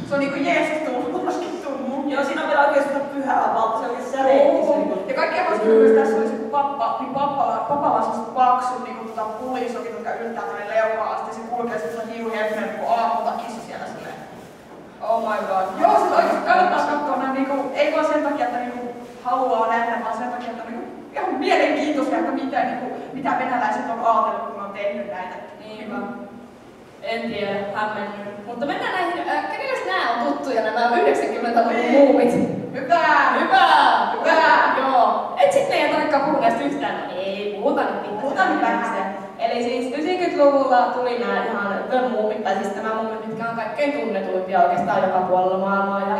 Se on niinku Jeesus tullut laskettu nukke. Joo, siinä on vielä oikeesti pyhää valta, se oikeesti säreetti. Ja kaikki hauska myös tässä oli se, kun papalla on sellaiset paksut niinku pulisokit, jotka yltää tänne leukaan asti, se kulkee semmoisella hiuhjefnen niinku aamutakissa siellä silleen. Oh my god. Joo, sit oikeesti kannattaa katsoa näin niinku, ei vaan sen takia, että niinku haluaa nähdä, vaan sen takia, että niinku ihan mielenkiintoista, että mitä venäläiset on ajatellut, kun on tehnyt näitä. Niinpä. En tiedä, hämmennyt. Mutta mennään näihin, kenelle nämä on tuttuja nämä 90-luvun muumit? Hyvä! Joo. Et sit meidän tarkkaan puhu näistä yhtään. Ei, puhutaan nyt vähän. Eli siis 90-luvulla tuli nämä ihan the muumit, tai siis nämä muumit, mitkä on kaikkein tunnetuimpia oikeastaan joka puolella maailmaa. Ja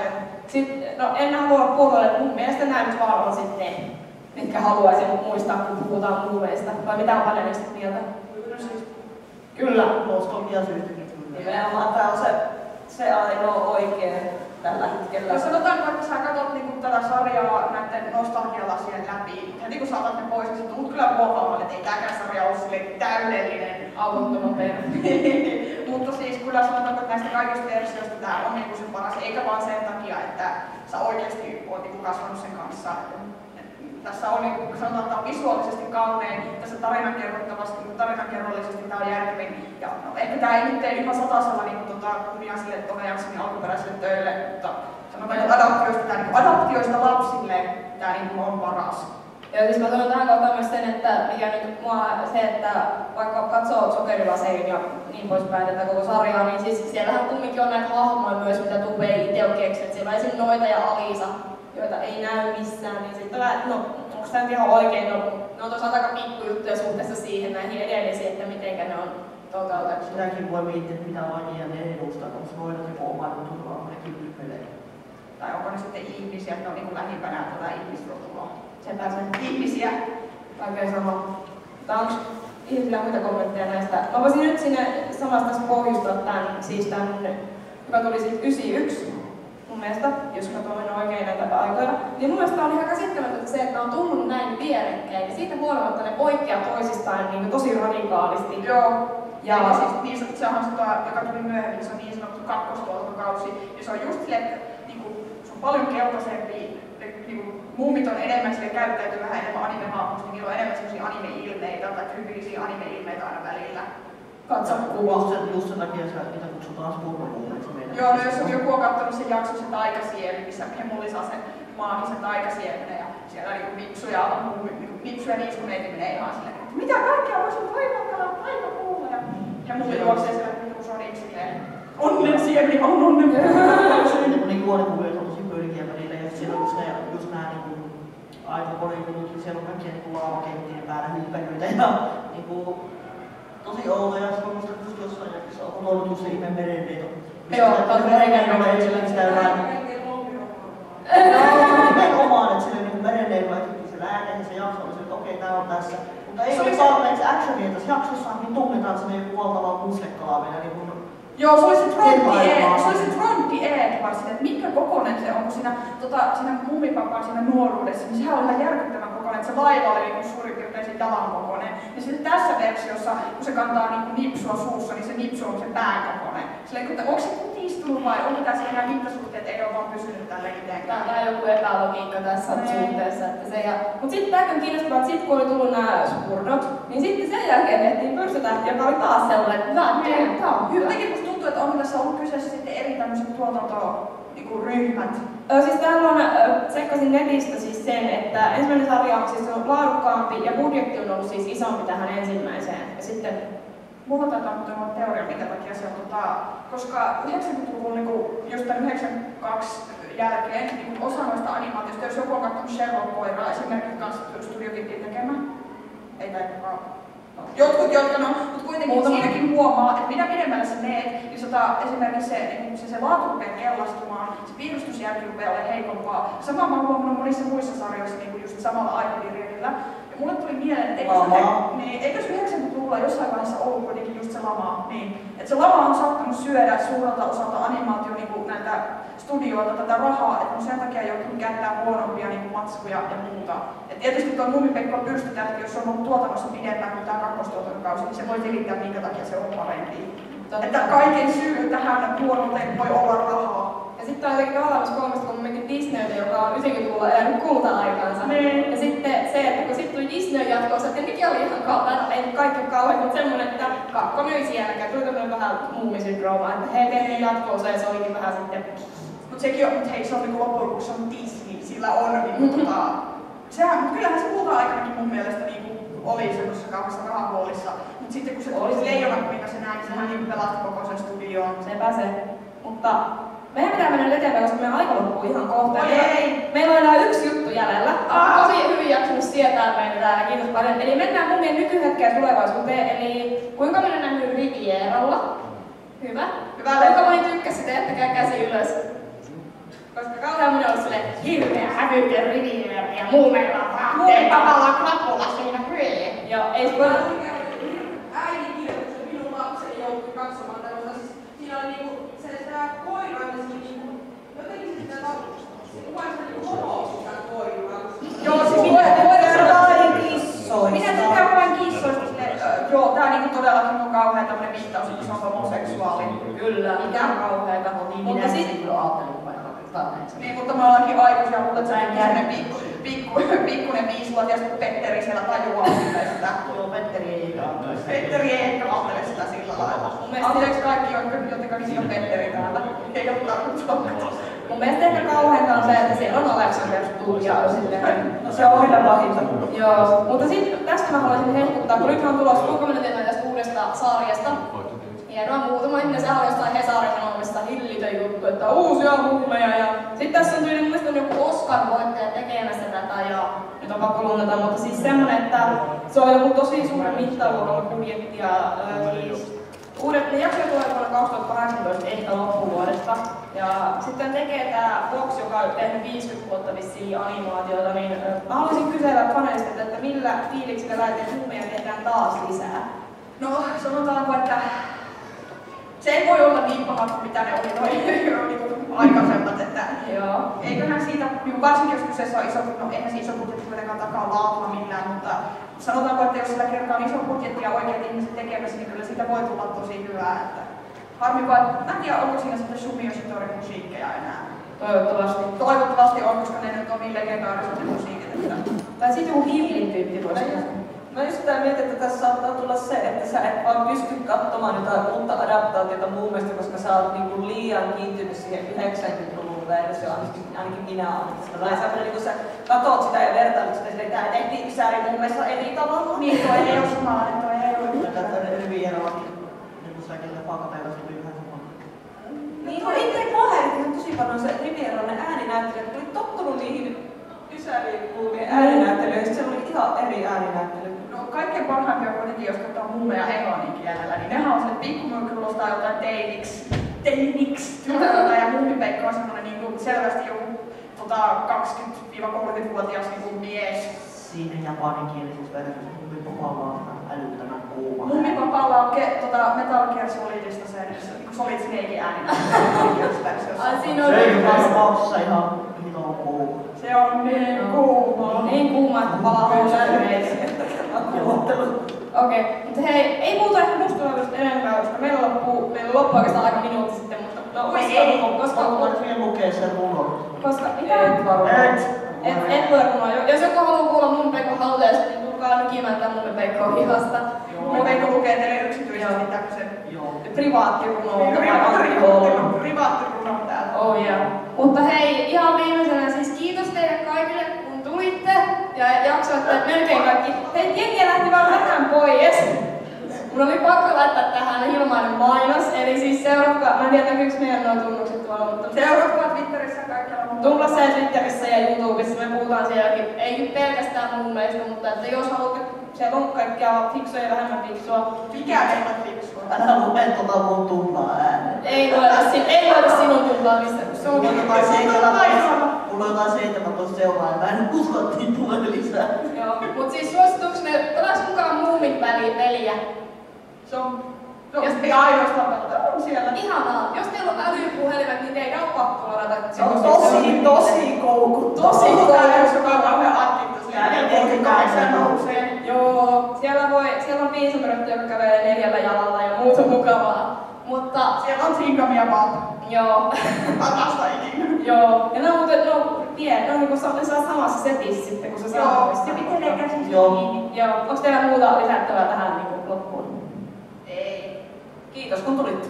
sit, no en halua puolelle, mun mielestä nämä nyt vaan on sit ne, mitkä haluaisin muistaa, kun puhutaan muumeista. Vai mitä on panelistit mieltä? Kyllä. Nostalgia syystäkin. Nimenomaan tää on se ainoa oikea tällä hetkellä. Jos sanotaanko, että sä katsot niinku tätä sarjaa näiden nostalgialasien läpi, heti kun saatat ne pois, niin sä tulet kyllä huomaamaan, että ei tääkään sarja ole silleen täydellinen. Avuttoman perhe. Mutta siis kyllä sanotaanko, että näistä kaikista versioista tää on niinku se paras, eikä vaan sen takia, että sä oikeesti oot niinku kasvanut sen kanssa. Tässä on, niin sanotaan, että on visuaalisesti kaunein, tässä tarinankerrollisesti tämä on järkevin. Ja no, ehkä tämä ei nyt tee ihan satasella niin kunnia sille Tove Janssonin alkuperäisille töille, mutta sanotaan, että adaptioista lapsille tämä niin on paras. Joo, siis mä sanon tähän kohtaan myös sen, että mikä nyt mua se, että vaikka katsoo Sokerilasein ja niin poispäin tätä koko sarjaa, niin siis siellähän kumminkin on näitä hahmoja myös, mitä Tove ei itse ole keksinyt. Siellä on esim. Noita ja Alisa, joita ei näy missään, niin sitten no, onko tämä nyt ihan oikein? No, ne on toisaalta aika pikkujuttuja suhteessa siihen näihin edellisiin, että mitenkä ne on toteutettu. Sitäkin voi miettiä, että mitä lajia ne edustaa, koska se voi olla joku oman turvaa, nekin hyppelee. Tai onko ne sitten ihmisiä, että on niin lähimpänä tätä ihmisrotua? Sepä sen. Ihmisiä. Oikein sama. Tai onko ihmisillä muita kommentteja näistä? Mä voisin nyt sinne samasta pohjustaa tämän, joka tuli siitä 91. Mun mielestä, jos katsoin oikein näitä aikoja, niin mun mielestä on ihan käsittämätöntä se, että on tullut näin vierekkäin, ja siitä huolimatta ne poikkeaa toisistaan niin tosi radikaalisti. Joo. Ja siis, se on se, joka tuli myöhemmin, se on niin sanottu kakkostuotantokausi, ja se on just silleen, että niin kuin, se on paljon keltaisempi, niin kuin, muumit on enemmän sille käyttäytyy vähän enemmän anime-hahmosta, niin niillä on enemmän sellaisia anime-ilmeitä tai tyypillisiä anime-ilmeitä aina välillä. Katso kuvaa. Just sen takia niitä kutsutaan spurmuumeiksi meidän. Joo, no jos joku on katsonut sen jakson se taikasiemi, missä Hemuli saa sen maagisen taikasiemenen ja siellä niinku Nipsu ja Niiskuneiti menee ihan silleen, että mitä kaikkea voisi vaivata taikapuulla ja Hemuli juoksee siellä niinku Sonic silleen onnen siemeni, on onnen puulla. Ne juonekuvia on tosi pöydikiä välillä ja siellä on just nää niinku aikakonejutut, siellä on kaikkia niinku laavakenttien päällä hyppelyitä ja niinku tosi outoja, se on musta just jossain jaksossa on ollut just se ihme merenneito. Joo, totta merenneito. Nimenomaan, että sille niinku merenneito laitettiin se lääke ja se jakso oli se, että okei, tää on tässä. Mutta ei ole tarpeeksi actionia tässä jaksossa, niin tunnetaan, että se menee joku valtavaa mustekkalaa vielä niinku. Joo, se oli se Trontti varsin, että minkä kokoinen se on, kun siinä Muumipapaan siinä nuoruudessa, niin sehän oli ihan järkyttävän kokoinen, että se laiva oli niin suurin piirtein siinä jalan kokoinen. Ja sitten tässä versiossa, kun se kantaa niin nipsua suussa, niin se nipsu on se pään kokoinen. Silleen, että onko se kutistunut vai onko tässä enää mittasuhteet, ei ole vaan pysynyt tälle mitenkään. Tämä on joku epälogiikka tässä suhteessa. Mutta sitten tämäkin on kiinnostavaa, että sitten kun oli tullut nämä spurdot, niin sitten sen jälkeen tehtiin pyrstötähti, joka oli taas sellainen, että tämä on hyvä. Jotenkin musta tuntuu, että on tässä ollut kyseessä sitten eri tämmöiset tuotantoryhmät. Siis täällä on, tsekkasin netistä siis sen, että ensimmäinen sarja on siis on laadukkaampi ja budjetti on ollut siis isompi tähän ensimmäiseen. Ja sitten mulla taitaa olla teoria, minkä takia se on, koska 90-luvulla, niin just tämän 92 jälkeen, niin osa noista animaatioista, jos joku on katsonut Sherlock-koiraa, esimerkiksi kanssa Studio Ghiblin tekemä, ei tai kukaan. Jotkut, jotka no, mutta kuitenkin siinäkin huomaa, että mitä pidemmälle sä meet, niin esimerkiksi se laatu rupeaa kellastumaan, se piirustusjälki rupeaa olemaan heikompaa. Sama mä oon huomannut monissa muissa sarjoissa niin just samalla aikaperiodilla. Ja mulle tuli mieleen, että eikö se 90-luvulla jossain vaiheessa ollut kuitenkin just se lama, niin, että se lama on saattanut syödä suurelta osalta animaatio niin näitä studioilta tätä rahaa, että on sen takia joutunut käyttämään huonompia niin matskuja ja muuta. Et tietysti tuo Muumipekko pyrstötähti, jos on ollut tuotannossa pidempään kuin tämä kakkostuotantokausi, niin se voi selittää, minkä takia se on parempi. Että kaiken syy tähän huonuuteen voi olla rahaa. Ja sitten on jotenkin tavallaan kolmesta kumminkin Disneytä, joka on 90-luvulla elänyt kulta-aikansa. Ja sitten se, että kun sitten tuli Disney jatkoosa, että nekin oli ihan kauhean, ei kaikki ole kauhean, mutta semmoinen, että kakkonen oli sielläkään. Tuli tämmöinen vähän muumisyndrooma, että hei, tehtiin jatkoosa ja se olikin vähän sitten. Mutta sekin on, mutta hei, se on niinku loppujen lopuksi on Disney, sillä on niinku mutta kyllähän se kulta-aikanakin mun mielestä niinku oli semmoisessa kauheassa rahahuolissa. Mutta sitten kun se tuli Leijonakuningas ja näin, sehän niinku pelasti koko sen studioon. Sepä se. Mutta meidän pitää mennä eteenpäin, koska meidän aika loppuu ihan kohta. Meillä on enää yksi juttu jäljellä. Tosi hyvin jaksanut sietää meitä täällä, kiitos paljon. Eli mennään Muumien nykyhetkeen tulevaisuuteen. Eli kuinka moni näkyy Rivieralla? Hyvä. Kuinka moni tykkäsi sitä, jättäkää käsi ylös. Koska kauhean minä ollut silleen hirveä hävytön Riviera ja Muumeilla on vaatteet. Tavallaan klapulla siinä hyöjä. Joo, ei se voi. Äidin kirjoituksen minun lapseni joutui katsomaan tällaista. Siis siinä oli niinku se koira, niin se niinku jotenkin se sitä kuvaisi niinku homoista koiraa. Joo, siis minä kissoista. Minä tykkään vain kissoista. Joo, tää niinku todellakin on kauhea tämmönen viittaus, että se on homoseksuaali. Kyllä, mitään kauheeta. Mutta sitten kyllä ajattelin niin, mutta me ollaankin aikuisia, mutta se on sellainen pikkuinen 5-vuotias, kun Petteri siellä tajuaa sitä. Joo, Petteri ei ajattele sitä. Petteri ei ehkä ajattele sitä sillä lailla. Anteeksi kaikki, jotenkin on Petteri täällä. Ei ole tarkoitus. Mun mielestä ehkä kauheinta on se, että siellä on Alexander Stubb ja sitten... No se on aina pahinta. Joo, mutta sitten tästä mä haluaisin hehkuttaa, kun nythän on tulossa kuinka mennä tästä uudesta sarjasta. Hienoa muutama ihminen, sehän oli jostain Hesarin sanomista hillitön juttu, että uusia muumeja. Ja sitten tässä on tyyli, mun mielestä on joku Oscar-voittaja tekemässä tätä ja nyt on pakko lunnata, mutta siis semmonen, että se on joku tosi suuren mittaluokan budjetti ja siis uudet ne jaksoja tulee vuonna 2018 ehkä loppuvuodesta. Ja sitten tekee tää Fox, joka on tehnyt 50 vuotta vissiin animaatiota, niin mä haluaisin kysellä panelistilta, että millä fiiliksillä lähdetään muumeja tehdään taas lisää? No, sanotaanko, että se ei voi olla niin paha kuin mitä ne oli aikaisemmat, että eiköhän siitä, varsinkin jos kyseessä on iso, no eihän se iso budjetti kuitenkaan takaa laatua millään, mutta sanotaanko, että jos sillä kertaa on iso budjetti ja oikeat ihmiset tekemässä, niin kyllä siitä voi tulla tosi hyvää. Että harmi vaan, mä en tiedä, onko siinä sitten Sumi Yoshitori musiikkeja enää. Toivottavasti. Toivottavasti on, koska ne nyt on niin legendaariset musiikit, että... Tai sitten joku Hillin tyyppi voisi. Mä just sitä mietin, että tässä saattaa tulla se, että sä et vaan pysty katsomaan jotain uutta adaptaatiota mun mielestä, koska sä oot niinku liian kiintynyt siihen 90-luvun versioon, ainakin minä olen. Tai sä, niin sä katot sitä ja vertailut sitä, että tää tehtiin Ysäri mun mielestä eri tavalla. Niin, toi ei oo samanlainen, toi ei oo. Tällainen hyvin eroa, niin kuin säkin Paakapäivästä tuli vähän sama. Niin, no itse mua häiritti tosi paljon se Rivieron ääninäyttelijät, kun oli tottunut niihin Ysäri-kuuluvien ääninäyttelijöihin, se oli ihan eri ääninäyttely. No kaikkein parhaimpia on kuitenkin, jos katsoo mummeja englannin kielellä, niin nehän on se pikkumyykky kuulostaa jotain Teinix tytöltä ja Mummipeikka on semmonen niinku selvästi joku 20-30-vuotias niinku mies. Siinä japaninkielisyys versiossa Mummipapalla on älyttömän kuuma. Mummipapalla on Metal Gear Solidista se niinku Solid Snakein ääninäyttely. Ai siinä on se ei tapauksessa ihan hiton kuuma. Se on niin kuuma. Niin kuuma, että palaa housureita. Okei, mutta hei, ei puhuta ehkä musta tulevaisuudesta enempää, koska meillä loppuu oikeastaan aika minuutti sitten, mutta no koska lukee sen runon. Koska mitä? Et lue runoa. Jos joku haluaa kuulla Mummipeikon hauteesta, niin tulkaa nykimään tää Mummipeikon hihasta. Mummipeikko lukee teille yksityisesti tämmösen privaattirunoa. Privaattirunoa täällä. Oh yeah. Mutta hei, ihan viimeisenä siis kiitos teille kaikille, kun tulitte ja jaksoitte melkein kaikki. Hei, jengiä lähti vaan vähän pois. Mun oli pakko laittaa tähän ilmainen mainos, eli siis seuratkaa, mä en tiedä näkyykö meidän nuo tunnukset tuolla, mutta seuratkaa Twitterissä kaikkialla. Tumblassa ja Twitterissä ja YouTubessa, me puhutaan sielläkin, ei nyt pelkästään mummeista, mutta että jos haluatte, siellä on kaikkia fiksuja ja vähemmän fiksua. Mikään ei ole fiksua. Älä lue tuota mun tummaa ääneen. Ei lueta sinun tummaa missään. Mulla on jotain 17 seuraajaa, mä en usko, että niitä tulee lisää. Joo, mut siis suosituksena, pelaks mukaan Muumit peliä. Se on ei ainoastaan pelata, on siellä. Ihanaa. Jos teillä on älypuhelimet, niin teidän on pakko ladata. Se on tosi koukuttavaa. Tosi koukuttavaa. Joka on kauhean aktiivista. Joo, siellä on viisumöröttö, joka kävelee 4 jalalla ja muuta mukavaa. Mutta siellä on Tringamia maata. Joo. Parasta ikinä. Joo. Ja ne on niinku samassa setissä sitten, kun se saa. Se pitelee käsistä. Joo. Onko teillä muuta lisättävää tähän niinku loppuun? Ei. Kiitos kun tulitte.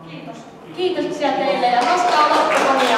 Kiitos. Kiitoksia teille ja nostaa loppukonia.